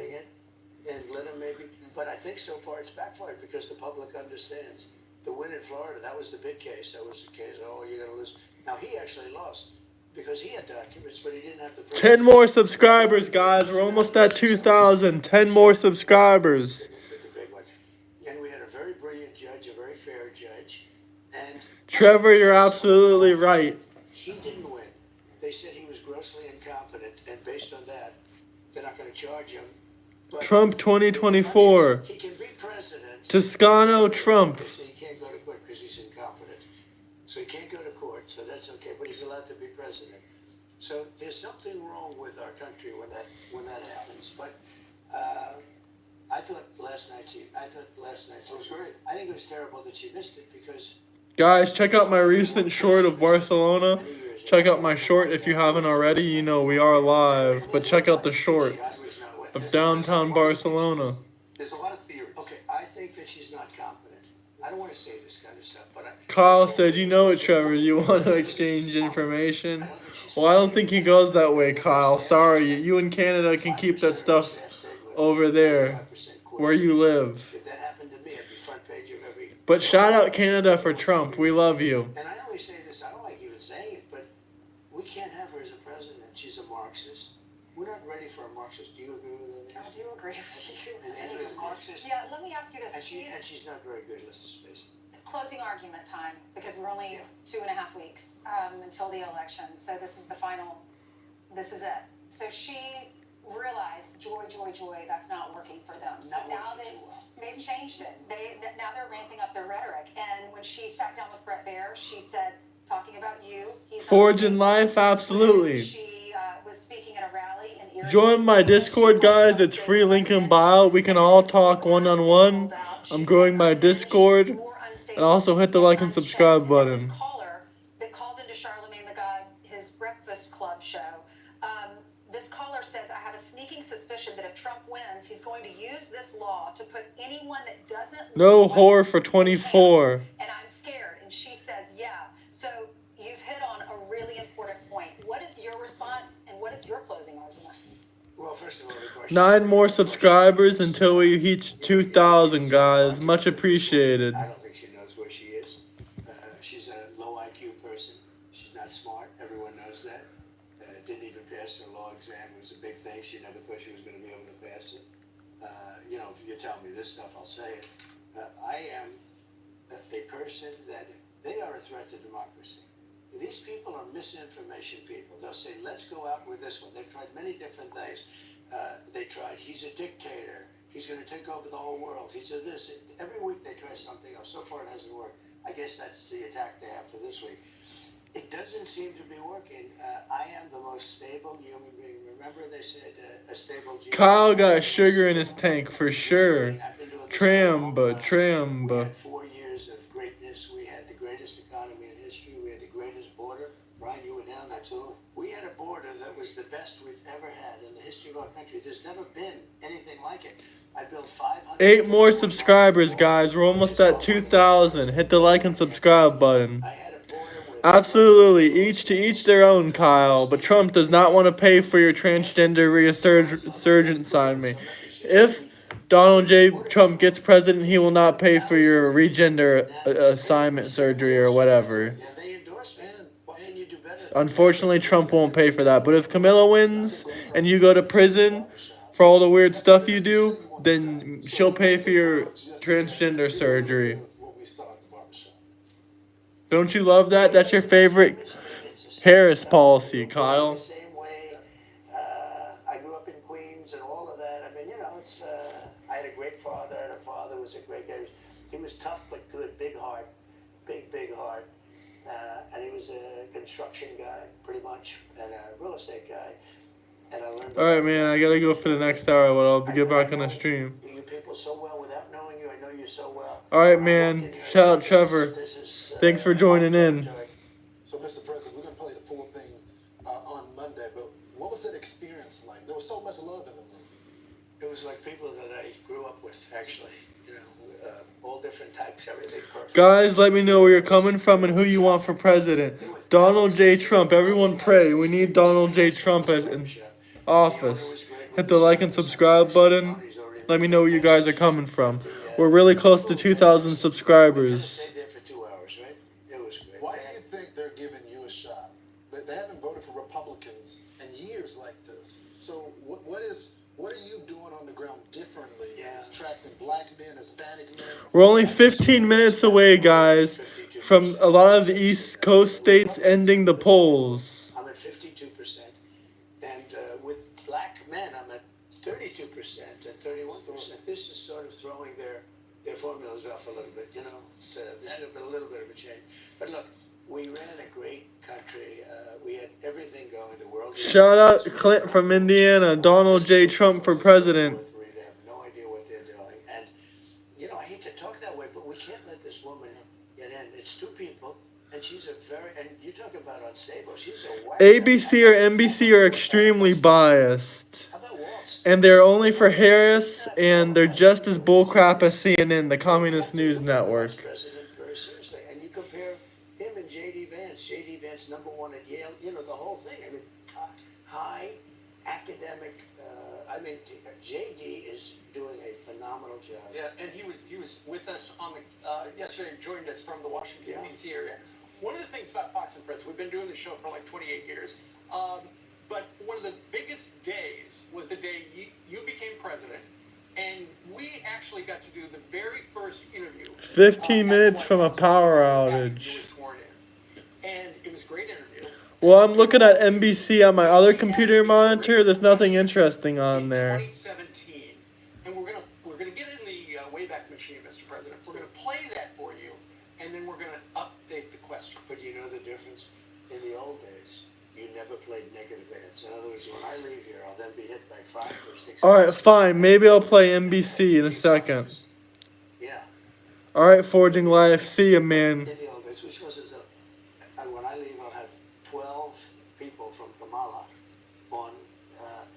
And let him maybe. But I think so far it's backfired because the public understands. The win in Florida, that was the big case. That was the case. Oh, you're going to lose. Now, he actually lost because he had documents, but he didn't have the. 10 more subscribers, guys. We're almost at 2,000. 10 more subscribers. And we had a very brilliant judge, a very fair judge. And Trevor, you're absolutely right. he didn't win. They said he was grossly incompetent, and based on that, they're not going to charge him. But Trump 2024. he can be president. Toscano Trump. They say he can't go to court because he's incompetent. So he can't go to court, so that's okay, but he's allowed to be president. So there's something wrong with our country when that happens. But I thought last night's was great. I think it was terrible that she missed it because. Guys, check out my recent short of Barcelona. Check out my short if you haven't already. You know we are live, but check out the short of downtown Barcelona. There's a lot of theories. Okay, I think that she's not competent. I don't want to say this kind of stuff, but Kyle said, you know it, Trevor. You want to exchange information? Well, I don't think he goes that way, Kyle. Sorry, you in Canada can keep that stuff over there where you live. if that happened to me, it'd be front page of every. But shout out Canada for Trump. We love you. And I only say this, I don't like even saying it, but we can't have her as a president. She's a Marxist. We're not ready for a Marxist. Do you agree with that? I do agree with you. And Angela's a Marxist. Yeah, let me ask you this. And she's not very good, let's just face it. Closing argument time, because we're only 2.5 weeks until the election. So this is the final, this is it. So she realized George toy joy that's not working for them. So now they've changed it. Now they're ramping up their rhetoric. And when she sat down with Brett Baer, she said, talking about you, Forging life, absolutely. She was speaking at a rally in Erie. Join my Discord, guys. It's free link in bio. We can all talk one-on-one. I'm growing my Discord. And also hit the like and subscribe button. That called into Charlemagne the God, his Breakfast Club show. This caller says, I have a sneaking suspicion that if Trump wins, he's going to use this law to put anyone that doesn't No whore for 24. And I'm scared. And she says, yeah. So you've hit on a really important point. What is your response and what is your closing argument? Well, first of all, the question 9 more subscribers until we reach 2,000, guys. Much appreciated. I don't think she knows where she is. She's a low IQ person. She's not smart. Everyone knows that. Didn't even pass her law exam. It was a big thing. She never thought she was going to be able to pass it. You know, if you're telling me this stuff, I'll say it. I am a person that they are a threat to democracy. These people are misinformation people. They'll say, let's go out with this one. They've tried many different things. They tried, he's a dictator. He's going to take over the whole world. He's a this. Every week they try something else. So far it hasn't worked. I guess that's the attack they have for this week. It doesn't seem to be working. I am the most stable human being. Remember they said a stable genius. Kyle got sugar in his tank for sure. Tramba. We had 4 years of greatness. We had the greatest economy in history. We had the greatest border. Brian, you were down there. Absolutely. We had a border that was the best we've ever had in the history of our country. There's never been anything like it. I built 500. 8 more subscribers, guys. We're almost at 2,000. Hit the like and subscribe button. Absolutely, each to each their own, Kyle. But Trump does not want to pay for your transgender resurgence, sign me. If Donald J. Trump gets president, he will not pay for your regender assignment surgery or whatever. Unfortunately, Trump won't pay for that. But if Camilla wins and you go to prison for all the weird stuff you do, then she'll pay for your transgender surgery. Don't you love that? That's your favorite Harris policy, Kyle. Same way. I grew up in Queens and all of that. I mean, you know, it's. I had a great father, and a father was a great guy. He was tough but good, big heart, big heart, and he was a construction guy, pretty much, and a real estate guy. And I learned. All right, man. I gotta go for the next hour. But I'll get back on the stream. You people so well without knowing you. I know you so well. All right, man. Shout out Trevor. Thanks for joining in. So, Mr. President, we're going to play the full thing on Monday, but what was that experience like? There was so much love in the room. It was like people that I grew up with, actually. You know, all different types, everything perfect. Guys, let me know where you're coming from and who you want for president. Donald J. Trump. Everyone pray. We need Donald J. Trump in office. Hit the like and subscribe button. Let me know where you guys are coming from. We're really close to 2,000 subscribers. Why do you think they're giving you a shot? They haven't voted for Republicans in years like this. So what are you doing on the ground differently? It's attracting black men, Hispanic men. We're only 15 minutes away, guys, from a lot of the East Coast states ending the polls. I'm at 52%. And with black men, I'm at 32% and 31%. This is sort of throwing their formulas off a little bit, you know. This has been a little bit of a change. But look, we ran a great country. We had everything going. The world. Shout out Clint from Indiana. Donald J. Trump for president. They have no idea what they're doing. And, you know, I hate to talk that way, but we can't let this woman get in. It's 2 people, and she's and you talk about unstable. She's a whack. ABC or NBC are extremely biased. And they're only for Harris, and they're just as bullcrap as CNN, the Communist News Network. President, very seriously. And you compare him and J.D. Vance. J.D. Vance, #1 at Yale. You know, the whole thing. I mean, high academic. I mean, J.D. is doing a phenomenal job. Yeah, and he was with us on the yesterday. Joined us from the Washington D.C. area. One of the things about Fox and Friends, we've been doing the show for like 28 years. But one of the biggest days was the day you became president, and we actually got to do the very first interview. 15 minutes from a power outage. You were sworn in, and it was a great interview. Well, I'm looking at NBC on my other computer monitor. There's nothing interesting on there. 2017, and we're gonna get in the Wayback Machine, Mr. President. We're gonna play that for you, and then we're gonna update the question. But you know the difference? In the old days, you never played negative ants. In other words, when I leave here, I'll then be hit by 5 or 6. Alright, fine. Maybe I'll play NBC in a second. Yeah. Alright, Forging Life. See ya, man. In the old days, which wasn't so. When I leave, I'll have 12 people from Kamala on,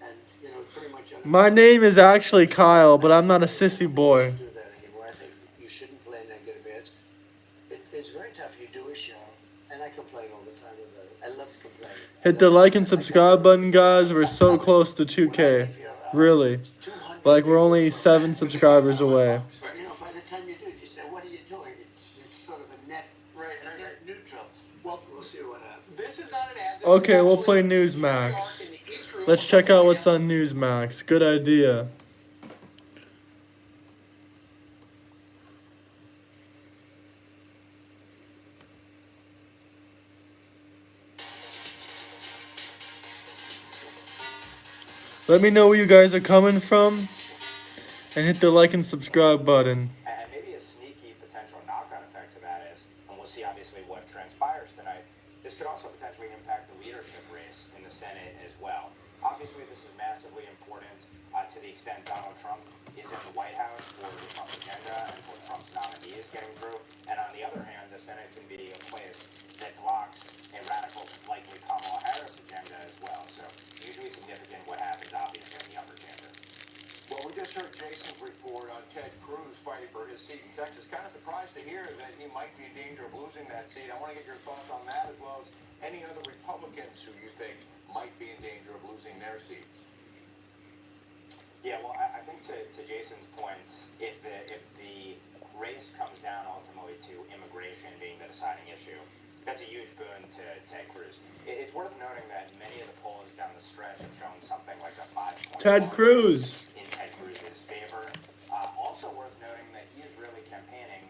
and you know, pretty much. My name is actually Kyle, but I'm not a sissy boy. Do that anymore. I think you shouldn't play negative ads. It's very tough. You do a show, and I complain all the time about it. I love to complain. Hit the like and subscribe button, guys. We're so close to 2K. Really. Like, we're only 7 subscribers away. But you know, by the time you do it, you say, "What are you doing?" It's sort of a net neutral. Well, we'll see what happens. This is not an ad. This Okay, is we'll actually play New York Newsmax. in the East Room Let's of check the out White what's House. on Newsmax. Good idea. Let me know where you guys are coming from, and hit the like and subscribe button. And maybe a sneaky potential knock-on effect to that is, and we'll see obviously what transpires tonight, this could also potentially impact the leadership race in the Senate as well. Obviously, this is massively important to the extent Donald Trump is in the White House for the Trump agenda and for Trump's nominee is getting through. And on the other hand, the Senate can be a place that blocks a radical, likely Kamala Harris agenda as well. So usually significant what happens, obviously, in the upper chamber. Well, we just heard Jason's report on Ted Cruz fighting for his seat in Texas. Kind of surprised to hear that he might be in danger of losing that seat. I want to get your thoughts on that, as well as any other Republicans who you think might be in danger of losing their seats. Yeah, well, I think to Jason's point, if the race comes down ultimately to immigration being the deciding issue, that's a huge boon to Ted Cruz. It's worth noting that many of the polls down the stretch have shown something like a 5-point Ted Cruz. in Ted Cruz's favor. Also worth noting that he is really campaigning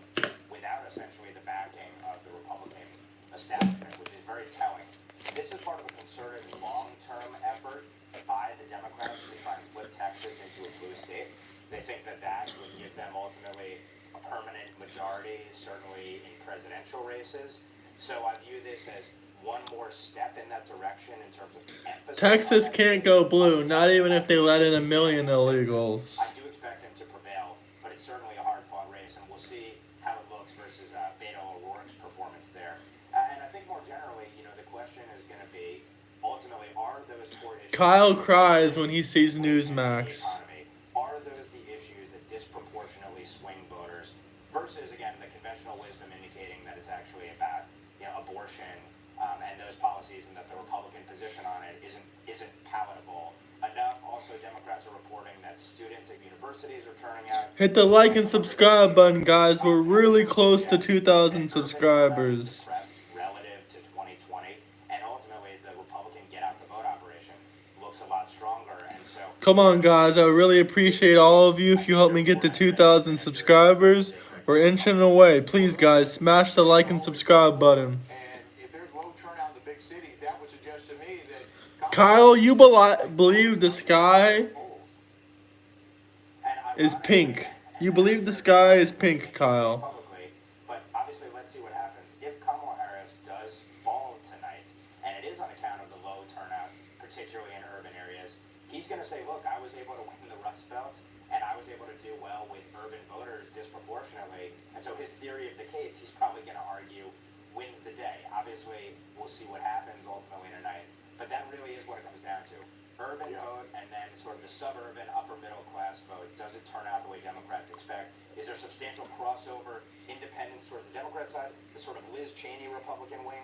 without essentially the backing of the Republican establishment, which is very telling. This is part of a concerted long-term effort by the Democrats to try and flip Texas into a blue state. They think that that would give them ultimately a permanent majority, certainly in presidential races. So I view this as one more step in that direction in terms of emphasis. Texas can't go blue, not even if they let in 1 million illegals. I do expect him to prevail, but it's certainly a hard-fought race, and we'll see how it looks versus Beto O'Rourke's performance there. And I think more generally, you know, the question is going to be, ultimately, are those core issues... Kyle cries when he sees Newsmax. Are those the issues that disproportionately swing voters versus, again, the conventional wisdom indicating that it's actually about, you know, abortion and those policies, and that the Republican position on it isn't palatable enough. Also, Democrats are reporting that students at universities are turning out. Hit the like and subscribe button, guys. We're really close to 2,000 subscribers. Relative to 2020, and ultimately the Republican get out the vote operation looks a lot stronger. And so, Come on, guys. I really appreciate all of you. If you help me get to 2,000 subscribers, we're inching away. Please, guys, smash the like and subscribe button. Kyle, you believe the sky is pink. You believe the sky is pink, Kyle. but obviously, let's see what happens. If Kamala Harris does fall tonight, and it is on account of the low turnout, particularly in urban areas, he's going to say, look, I was able to win the Rust Belt, and I was able to do well with urban voters disproportionately. And so his theory of the case, he's probably going to argue, wins the day. Obviously, we'll see what happens ultimately tonight. But that really is what it comes down to. Urban vote, and then sort of the suburban, upper middle class vote. Does it turn out the way Democrats expect? Is there substantial crossover, independence towards the Democrat side, the sort of Liz Cheney Republican wing,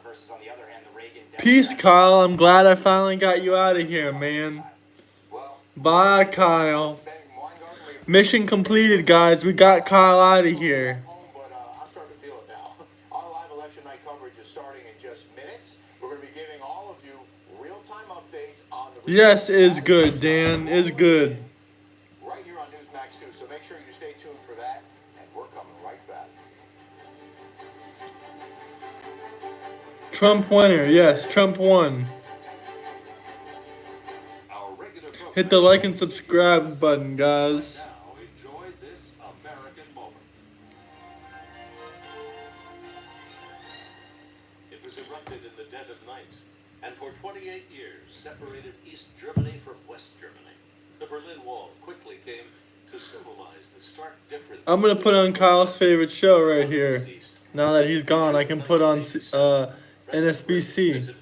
versus on the other hand, the Reagan Democrat? Peace, Kyle. I'm glad I finally got you out of here, man. Bye, Kyle. Mission completed, guys. We got Kyle out of here. I'm starting to feel it now. Our live election night coverage is starting in just minutes. We're going to be giving all of you real-time updates on the... Yes, is good, Dan. Is good. Right here on Newsmax 2, so make sure you stay tuned for that, and we're coming right back. Trump winner. Yes, Trump won. Hit the like and subscribe button, guys. Enjoy this American moment. It was erupted in the dead of night, and for 28 years separated East Germany from West Germany. The Berlin Wall quickly came to symbolize the stark difference. I'm gonna put on Kyle's favorite show right here. Now that he's gone, I can put on NSBC.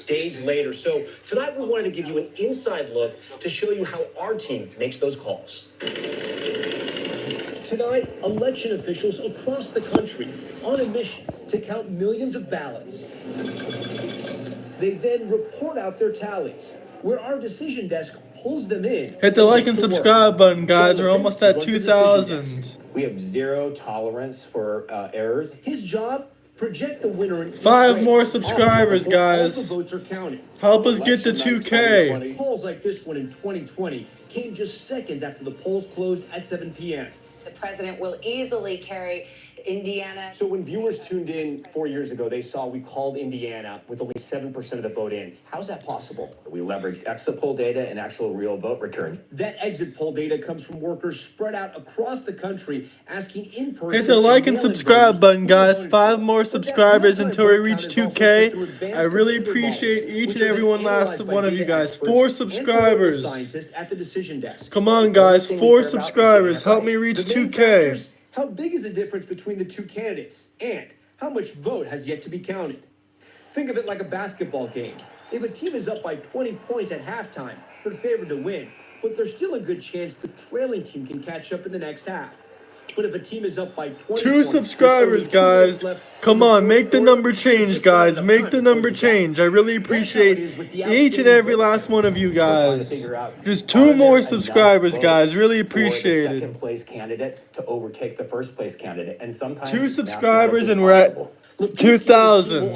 Days later. So tonight we wanted to give you an inside look to show you how our team makes those calls. Tonight, election officials across the country on a mission to count millions of ballots. They then report out their tallies, where our decision desk pulls them in. Hit the like and subscribe button, guys. We're almost at 2,000. We have zero tolerance for errors. His job? Project the winner in 5 more subscribers, guys. All the votes are counted. Help us get to 2K. Polls like this one in 2020 came just seconds after the polls closed at 7 p.m. The president will easily carry Indiana. So when viewers tuned in 4 years ago, they saw we called Indiana with only 7% of the vote in. How's that possible? We leveraged exit poll data and actual real vote returns. That exit poll data comes from workers spread out across the country asking in person. Hit the like and subscribe button, guys. 5 more subscribers until we reach 2K. I really appreciate each and every last one of you guys. 4 subscribers. At the decision desk. Come on, guys. 4 subscribers. Help me reach 2K. How big is the difference between the two candidates? And how much vote has yet to be counted? Think of it like a basketball game. If a team is up by 20 points at halftime, they're favored to win. But there's still a good chance the trailing team can catch up in the next half. But if a team is up by 20 2 points, subscribers, guys. Come on, make the number change, guys. Make the number change. I really appreciate each and every last one of you guys. Just 2 more subscribers, guys. Really appreciate it. Second place candidate to overtake the first place candidate, and sometimes 2 subscribers and we're at 2,000.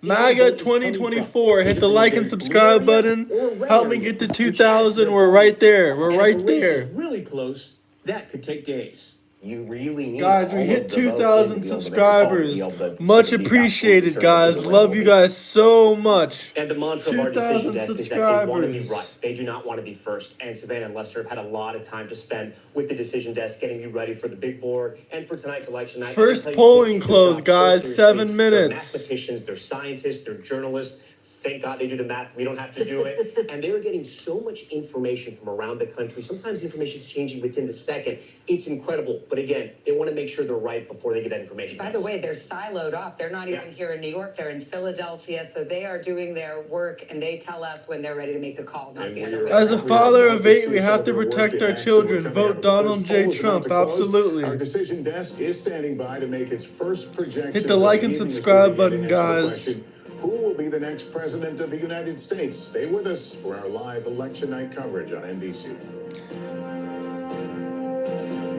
MAGA 2024. Hit the like and subscribe button. Help me get to 2,000. We're right there. We're right there. Really close. That could take days. You really need guys, we hit 2,000 subscribers. Much appreciated, guys. Love you guys so much. And the mantra of our decision desk is that they want to be right. They do not want to be first. And Savannah and Lester have had a lot of time to spend with the decision desk, getting you ready for the big board and for tonight's election night. First polling close, guys. 7 minutes. They're mathematicians, they're scientists, they're journalists. Thank God they do the math. We don't have to do it. And they're getting so much information from around the country. Sometimes the information is changing within the second. It's incredible. But again, they want to make sure they're right before they get that information. By the way, they're siloed off. They're not even here in New York. They're in Philadelphia. So they are doing their work, and they tell us when they're ready to make a call. Not the other way As a around. father of 8, we have to protect our children. Vote Donald J. Trump. Absolutely. Our decision desk is standing by to make its first projection. Hit the like and subscribe button, guys. Who will be the next president of the United States? Stay with us for our live election night coverage on NBC.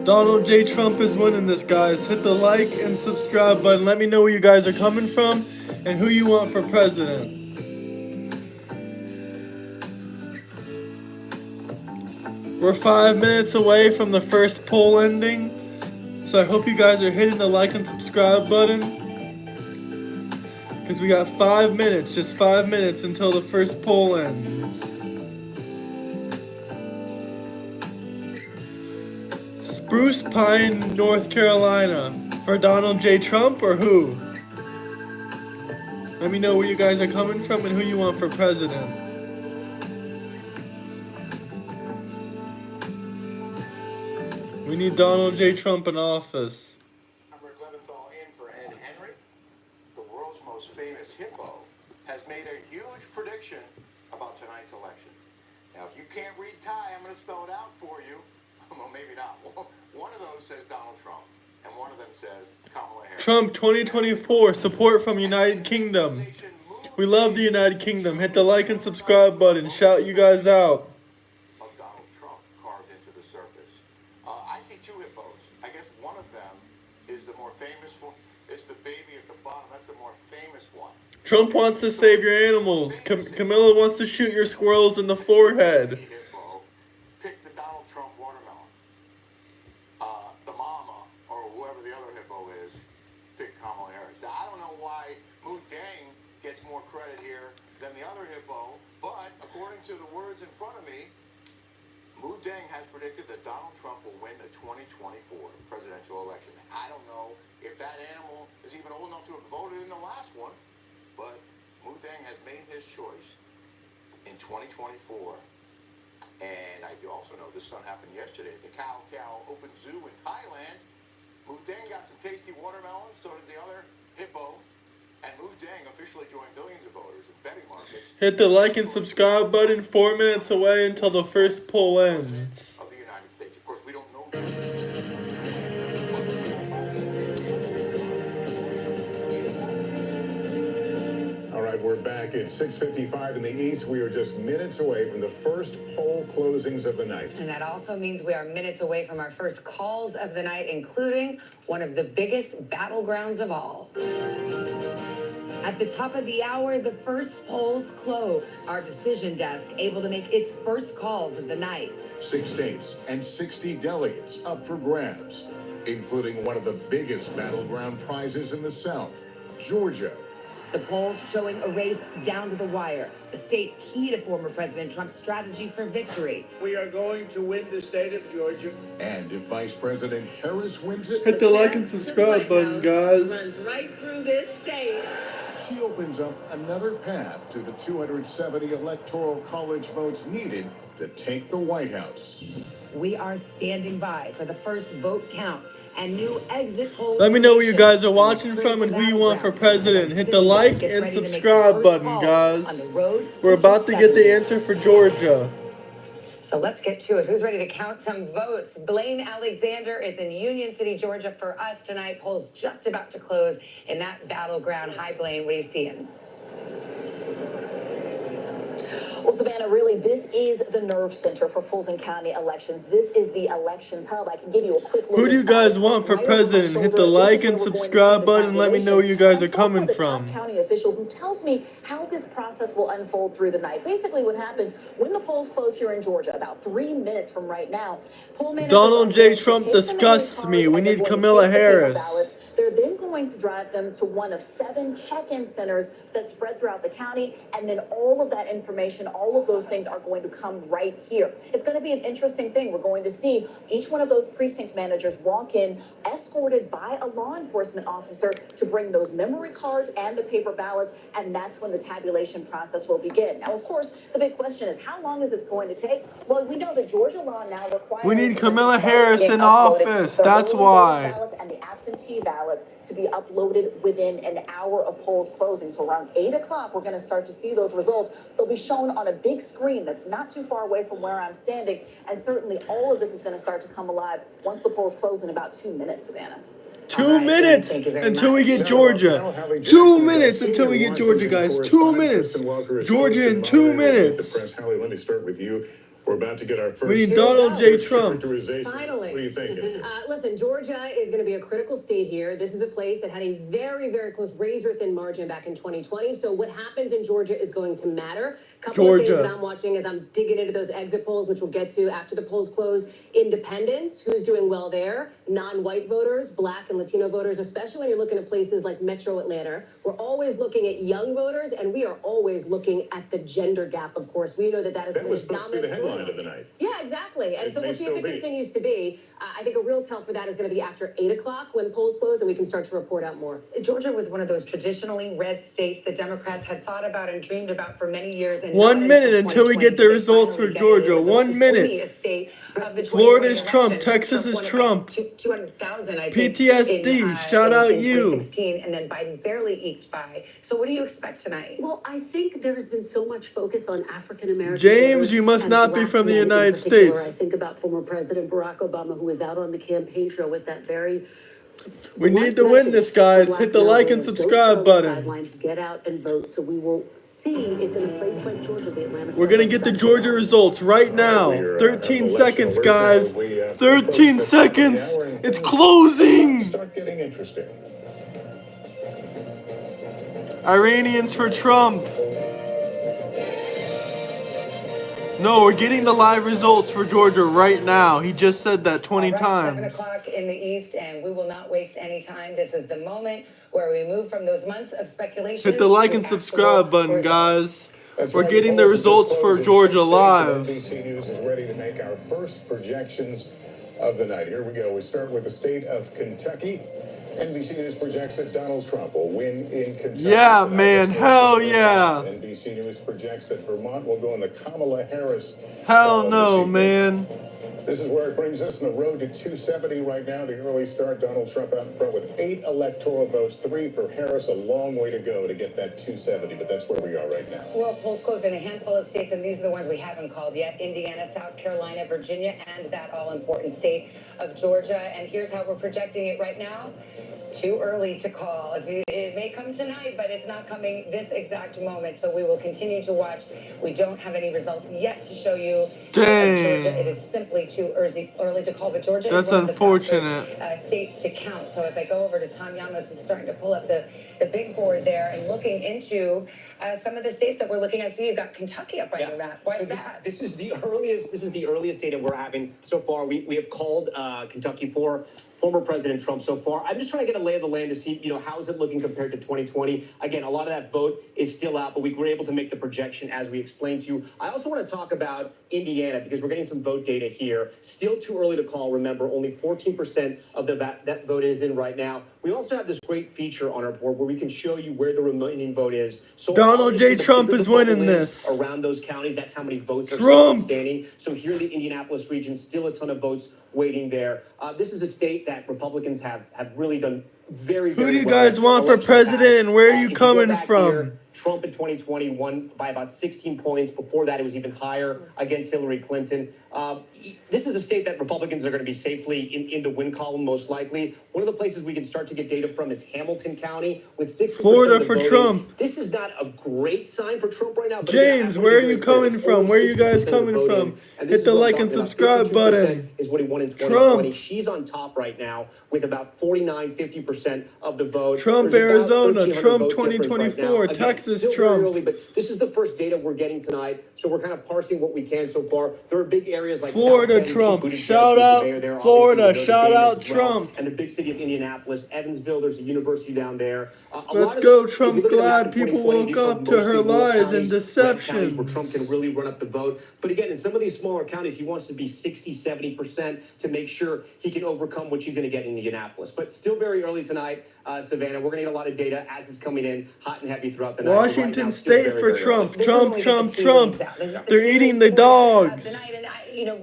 Donald J. Trump is winning this, guys. Hit the like and subscribe button. Let me know where you guys are coming from and who you want for president. We're 5 minutes away from the first poll ending, so I hope you guys are hitting the like and subscribe button. Because we got 5 minutes, just 5 minutes until the first poll ends. Spruce Pine, North Carolina. For Donald J. Trump or who? Let me know where you guys are coming from and who you want for president. We need Donald J. Trump in office. Famous hippo has made a huge prediction about tonight's election. Now, if you can't read Thai, I'm going to spell it out for you. Well, maybe not. One of those says Donald Trump, and one of them says Kamala Harris. Trump 2024, support from United Kingdom. We love the United Kingdom. Hit the like and subscribe button. Shout you guys out. Of Donald Trump carved into the surface. I see 2 hippos. I guess one of them is the more famous one. It's the baby at the bottom. That's the more famous one. Trump wants to save your animals. Camilla wants to shoot your squirrels in the forehead. Pick the Donald Trump watermelon. The mama, or whoever the other hippo is, pick more credit here than the other hippo, but according to the words in front of me, Mu Deng has predicted that Donald Trump will win the 2024 presidential election. I don't know if that animal is even old enough to have voted in the last one, but Mu Deng has made his choice in 2024. And I also know this done happened yesterday at the Cow Open Zoo in Thailand. Mu Deng got some tasty watermelons, so did the other hippo. And Mu Deng officially joined billions of voters in betting markets. Hit the like and subscribe button. 4 minutes away until the first poll ends. Of the United States. Of course, we don't know. All right, we're back at 6:55 in the East. We are just minutes away from the first poll closings of the night. And that also means we are minutes away from our first calls of the night, including one of the biggest battlegrounds of all. At the top of the hour, the first polls close. Our decision desk able to make its first calls of the night. 6 states and 60 delegates up for grabs, including one of the biggest battleground prizes in the South, Georgia. The polls showing a race down to the wire. The state key to former President Trump's strategy for victory. We are going to win the state of Georgia. And if Vice President Harris wins it, hit the like and subscribe button, guys. Runs right through this state. she opens up another path to the 270 electoral college votes needed to take the White House. We are standing by for the first vote count and new exit polls. Let me know where you guys are watching from and who you want for president. Hit the like and subscribe button, guys. We're about to get the answer for Georgia. So let's get to it. Who's ready to count some votes? Blaine Alexander is in Union City, Georgia for us tonight. Polls just about to close in that battleground. Hi, Blaine. What are you seeing? Well, Savannah, really, this is the nerve center for Fulton County elections. This is the elections hub. I can give you a quick look. Who do you guys want for president? Hit the like and subscribe button and let me know where you guys are coming from. County official who tells me how this process will unfold through the night. Basically, what happens when the polls close here in Georgia, about 3 minutes from right now, poll managers Donald J. Trump disgusts me. We need Kamala Harris. They're then going to drive them to one of 7 check-in centers that spread throughout the county, and then all of that information, all of those things are going to come right here. It's going to be an interesting thing. We're going to see each one of those precinct managers walk in, escorted by a law enforcement officer to bring those memory cards and the paper ballots, and that's when the tabulation process will begin. Now, of course, the big question is how long is it going to take? Well, we know that Georgia law now requires... We need Kamala Harris in office. That's why. Ballots and the absentee ballots to be uploaded within an hour of polls closing. So around 8 o'clock, we're going to start to see those results. They'll be shown on a big screen that's not too far away from where I'm standing. And certainly all of this is going to start to come alive once the polls close in about 2 minutes, Savannah. 2 minutes until we get Georgia. 2 minutes until we get Georgia, guys. 2 minutes. Georgia in 2 minutes. Hallie, let me start with you. We're about to get our first. We need Donald J. Trump. Finally. What are you thinking? Listen, Georgia is going to be a critical state here. This is a place that had a very, very close razor-thin margin back in 2020. So what happens in Georgia is going to matter. A couple of things that I'm watching as I'm digging into those exit polls, which we'll get to after the polls close. Independents, who's doing well there? Non-white voters, Black and Latino voters, especially when you're looking at places like Metro Atlanta. We're always looking at young voters, and we are always looking at the gender gap, of course. We know that is that was supposed to be the headline of the night. Yeah, exactly. And so we'll see if it continues to be. I think a real tell for that is going to be after 8 o'clock when polls close and we can start to report out more. Georgia was one of those traditionally red states that Democrats had thought about and dreamed about for many years. And 1 minute until we get the results for Georgia. 1 minute. Florida's Trump. Texas is Trump. 200,000, I think. PTSD. Shout out you. And then Biden barely eked by. So what do you expect tonight? Well, I think there has been so much focus on African American. James, you must not be from the United States. I think about former President Barack Obama, who was out on the campaign trail with that very. We need to win this, guys. Hit the like and subscribe button. Sidelines, get out and vote, so we will see if in a place like Georgia, the Atlanta. We're gonna get the Georgia results right now. 13 seconds, guys. 13 seconds. It's closing. Start getting interesting. Iranians for Trump. No, we're getting the live results for Georgia right now. He just said that 20 times. 7 o'clock in the East, and we will not waste any time. This is the moment where we move from those months of speculation. Hit the like and subscribe button, guys. We're getting the results for Georgia live. NBC News is ready to make our first projections of the night. Here we go. We start with the state of Kentucky. NBC News projects that Donald Trump will win in Kentucky. Yeah, man. Hell yeah. NBC News projects that Vermont will go in the Kamala Harris. Hell no, man. This is where it brings us on the road to 270 right now. The early start, Donald Trump out in front with 8 electoral votes, 3 for Harris. A long way to go to get that 270, but that's where we are right now. Well, polls closed in a handful of states, and these are the ones we haven't called yet: Indiana, South Carolina, Virginia, and that all-important state of Georgia. And here's how we're projecting it right now. Too early to call. It may come tonight, but it's not coming this exact moment. So we will continue to watch. We don't have any results yet to show you. Dang. Georgia, it is simply too early to call, but Georgia That's is one unfortunate. of the faster, states to count. So as I go over to Tom Llamas, who's starting to pull up the big board there and looking into some of the states that we're looking at. See, you've got Kentucky up on your map. Why is that? This is the earliest data we're having so far. We have called Kentucky for former President Trump so far. I'm just trying to get a lay of the land to see, how is it looking compared to 2020? Again, a lot of that vote is still out, but we were able to make the projection as we explained to you. I also want to talk about Indiana because we're getting some vote data here. Still too early to call. Remember, only 14% of that vote is in right now. We also have this great feature on our board where we can show you where the remaining vote is. So Donald J. Trump is winning this. Around those counties, that's how many votes are Trump standing. So here in the Indianapolis region, still a ton of votes waiting there. This is a state that Republicans have really done very, very well. Who do you guys want for president, and where are you coming from? Trump in 2020 won by about 16 points. Before that, it was even higher against Hillary Clinton. This is a state that Republicans are going to be safely in the win column, most likely. One of the places we can start to get data from is Hamilton County with 60% Florida of for voting. Trump. This is not a great sign for Trump right now. But James, where are you coming from? Where are you guys coming from? Hit the like and subscribe button. Is what he won in 2020. Trump. She's on top right now with about 49-50% of the vote. Trump, There's about Arizona, 1,300 Trump vote difference 2024, right now. Again, Texas, still very Trump. early, but this is the first data we're getting tonight, so we're kind of parsing what we can so far. There are big areas like Florida, South Bend, Trump. Pete Buttigieg, Shout who's the out mayor there, Florida. obviously, Shout Notre Dame out as well. Trump. And the big city of Indianapolis, Evansville. There's a university down there. Let's go, Trump. Glad people woke up to her lies and deceptions. Where deceptions. Trump can really run up the vote. But again, in some of these smaller counties, he wants to be 60-70% to make sure he can overcome what she's going to get in Indianapolis. But still very early tonight, Savannah. We're going to get a lot of data as it's coming in hot and heavy throughout the night. Washington State for Trump. This is Trump, only Trump, the 2 Trump. weeks out. The They're 2 eating weeks the forward, dogs. tonight, and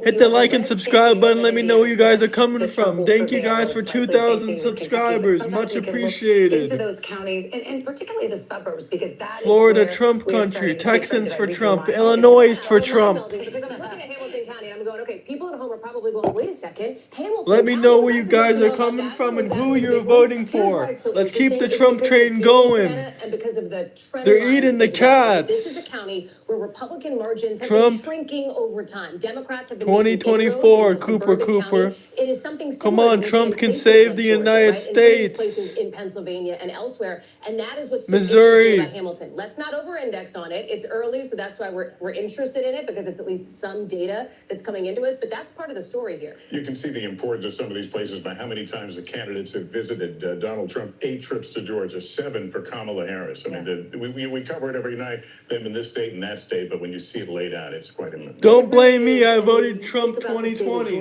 Hit the like and subscribe button. Let me know where you guys are coming from. Thank you guys for 2,000 subscribers. Much appreciated. Into those counties and particularly the suburbs, because that is Florida, where Trump we are country. starting to see Texans some for of that Trump. regional Illinois for Trump. Because I'm looking at Hamilton County and I'm going, okay, people at home are probably going, wait a second, Hamilton Let me County, know was where I you supposed guys to are know about coming that? from Was and that who one of the you're big ones? voting Here's for. why it's so Let's keep the interesting. Trump It's because train of the going. Senate and because of the trend They're lines eating the as well. This cats. is a county where Republican margins have Trump. been shrinking over time. Democrats have been making 2024, inroads in a Cooper, suburban Cooper. county. It is something Come similar on, that we see Trump in can places save like the Georgia, United right? In some of these States. places in Pennsylvania and elsewhere, and that is what's so Missouri. interesting about Hamilton. Let's not over-index on it. It's early, so that's why we're interested in it, because it's at least some data that's coming into us. But that's part of the story here. You can see the importance of some of these places by how many times the candidates have visited Donald Trump. 8 trips to Georgia, 7 for Kamala Harris. I mean, we cover it every night, them in this state and that state, but when you see it laid out, it's quite amazing. Don't blame me. I voted Trump 2020.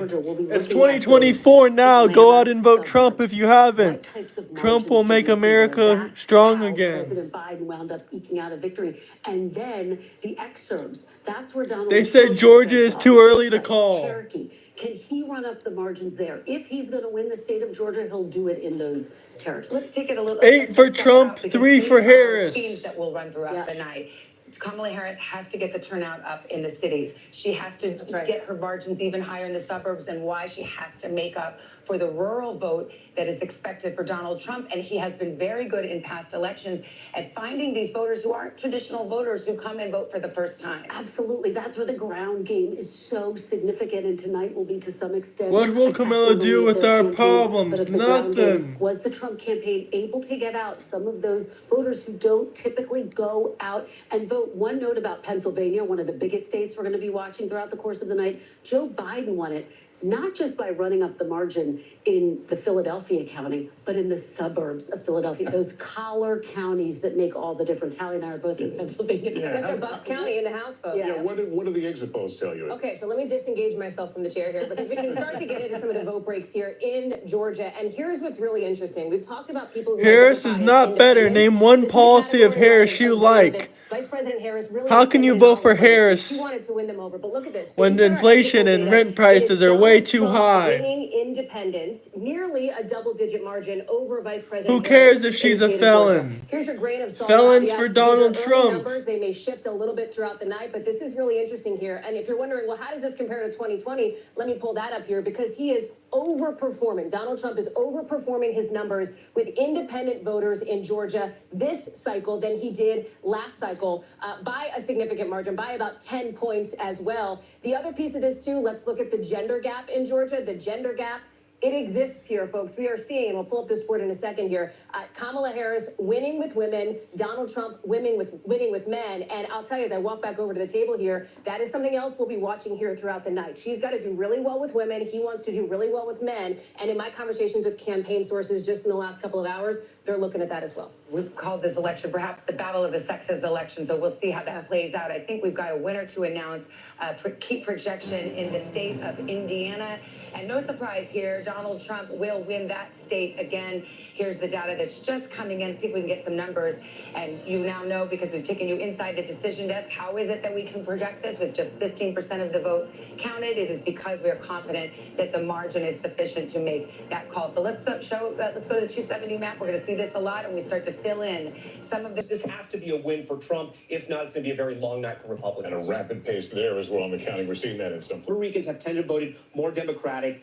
It's 2024 now. Go out and vote Trump if you haven't. Trump will make America strong again. President Biden wound up eking out a victory. And then the exurbs. That's where Donald They said Trump Georgia does is well. too early to Second, call. Cherokee. Can he run up the margins there? If he's going to win the state of Georgia, he'll do it in those territories. Let's take it a little. 8 for a step Trump, out, because 3 these for are Harris. themes that will run throughout the night. Kamala Harris has to get the turnout up in the cities. She has to get her margins even higher in the suburbs, and why she has to make up for the rural vote that is expected for Donald Trump. And he has been very good in past elections at finding these voters who aren't traditional voters who come and vote for the first time. Absolutely. That's where the ground game is so significant, and tonight will be to some extent. What will a Camilla testimony do of with their our campaigns. problems? But if the ground games, Nothing. was the Trump campaign able to get out some of those voters who don't typically go out and vote? One note about Pennsylvania, one of the biggest states we're going to be watching throughout the course of the night. Joe Biden won it not just by running up the margin in the Philadelphia county, but in the suburbs of Philadelphia, those collar counties that make all the difference. Hallie and I are both in Pennsylvania. That's our Bucks County in the House, folks. Yeah, what do the exit polls tell you? Okay, so let me disengage myself from the chair here because we can start to get into some of the vote breaks here in Georgia. And here's what's really interesting. We've talked about people who Harris is not better. Name one policy of Harris you like. Vice President Harris really How can you vote for Harris She wanted to win them over, but look at this. when the inflation and rent prices are way too high? Winning independents, nearly a double-digit margin over Vice President Who cares if she's a felon? Here's your grain of salt. Felons for Donald These are early Trump. Numbers. They may shift a little bit throughout the night, but this is really interesting here. And if you're wondering, well, how does this compare to 2020? Let me pull that up here because he is overperforming. Donald Trump is overperforming his numbers with independent voters in Georgia this cycle than he did last cycle by a significant margin, by about 10 points as well. The other piece of this too, let's look at the gender gap in Georgia. The gender gap, it exists here, folks. We are seeing, and we'll pull up this board in a second here, Kamala Harris winning with women, Donald Trump winning with men. And I'll tell you, as I walk back over to the table here, that is something else we'll be watching here throughout the night. She's got to do really well with women. He wants to do really well with men. And in my conversations with campaign sources just in the last couple of hours, they're looking at that as well. We've called this election perhaps the battle of the sexes election, so we'll see how that plays out. I think we've got a winner to announce, key projection in the state of Indiana. And no surprise here, Donald Trump will win that state again. Here's the data that's just coming in. See if we can get some numbers. And you now know, because we've taken you inside the decision desk, how is it that we can project this with just 15% of the vote counted? It is because we are confident that the margin is sufficient to make that call. So let's go to the 270 map. We're going to see this a lot, and we start to fill in some of this. This has to be a win for Trump. If not, it's going to be a very long night for Republicans. And a rapid pace there as well in the county. We're seeing that in some. Puerto Ricans have tended to vote more Democratic.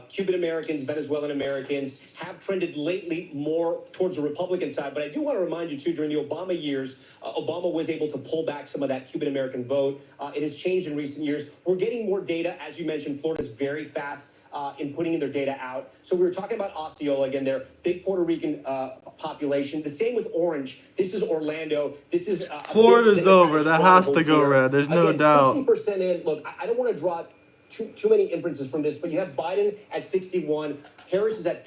Cuban Americans, Venezuelan Americans have trended lately more towards the Republican side. But I do want to remind you, too, during the Obama years, Obama was able to pull back some of that Cuban American vote. It has changed in recent years. We're getting more data. As you mentioned, Florida's very fast in putting in their data out. So we were talking about Osceola again, their big Puerto Rican population. The same with Orange. This is Orlando. This is Florida's over. That has to go red. There's no doubt. 60% in. Look, I don't want to draw too many inferences from this, but you have Biden at 61. Harris is at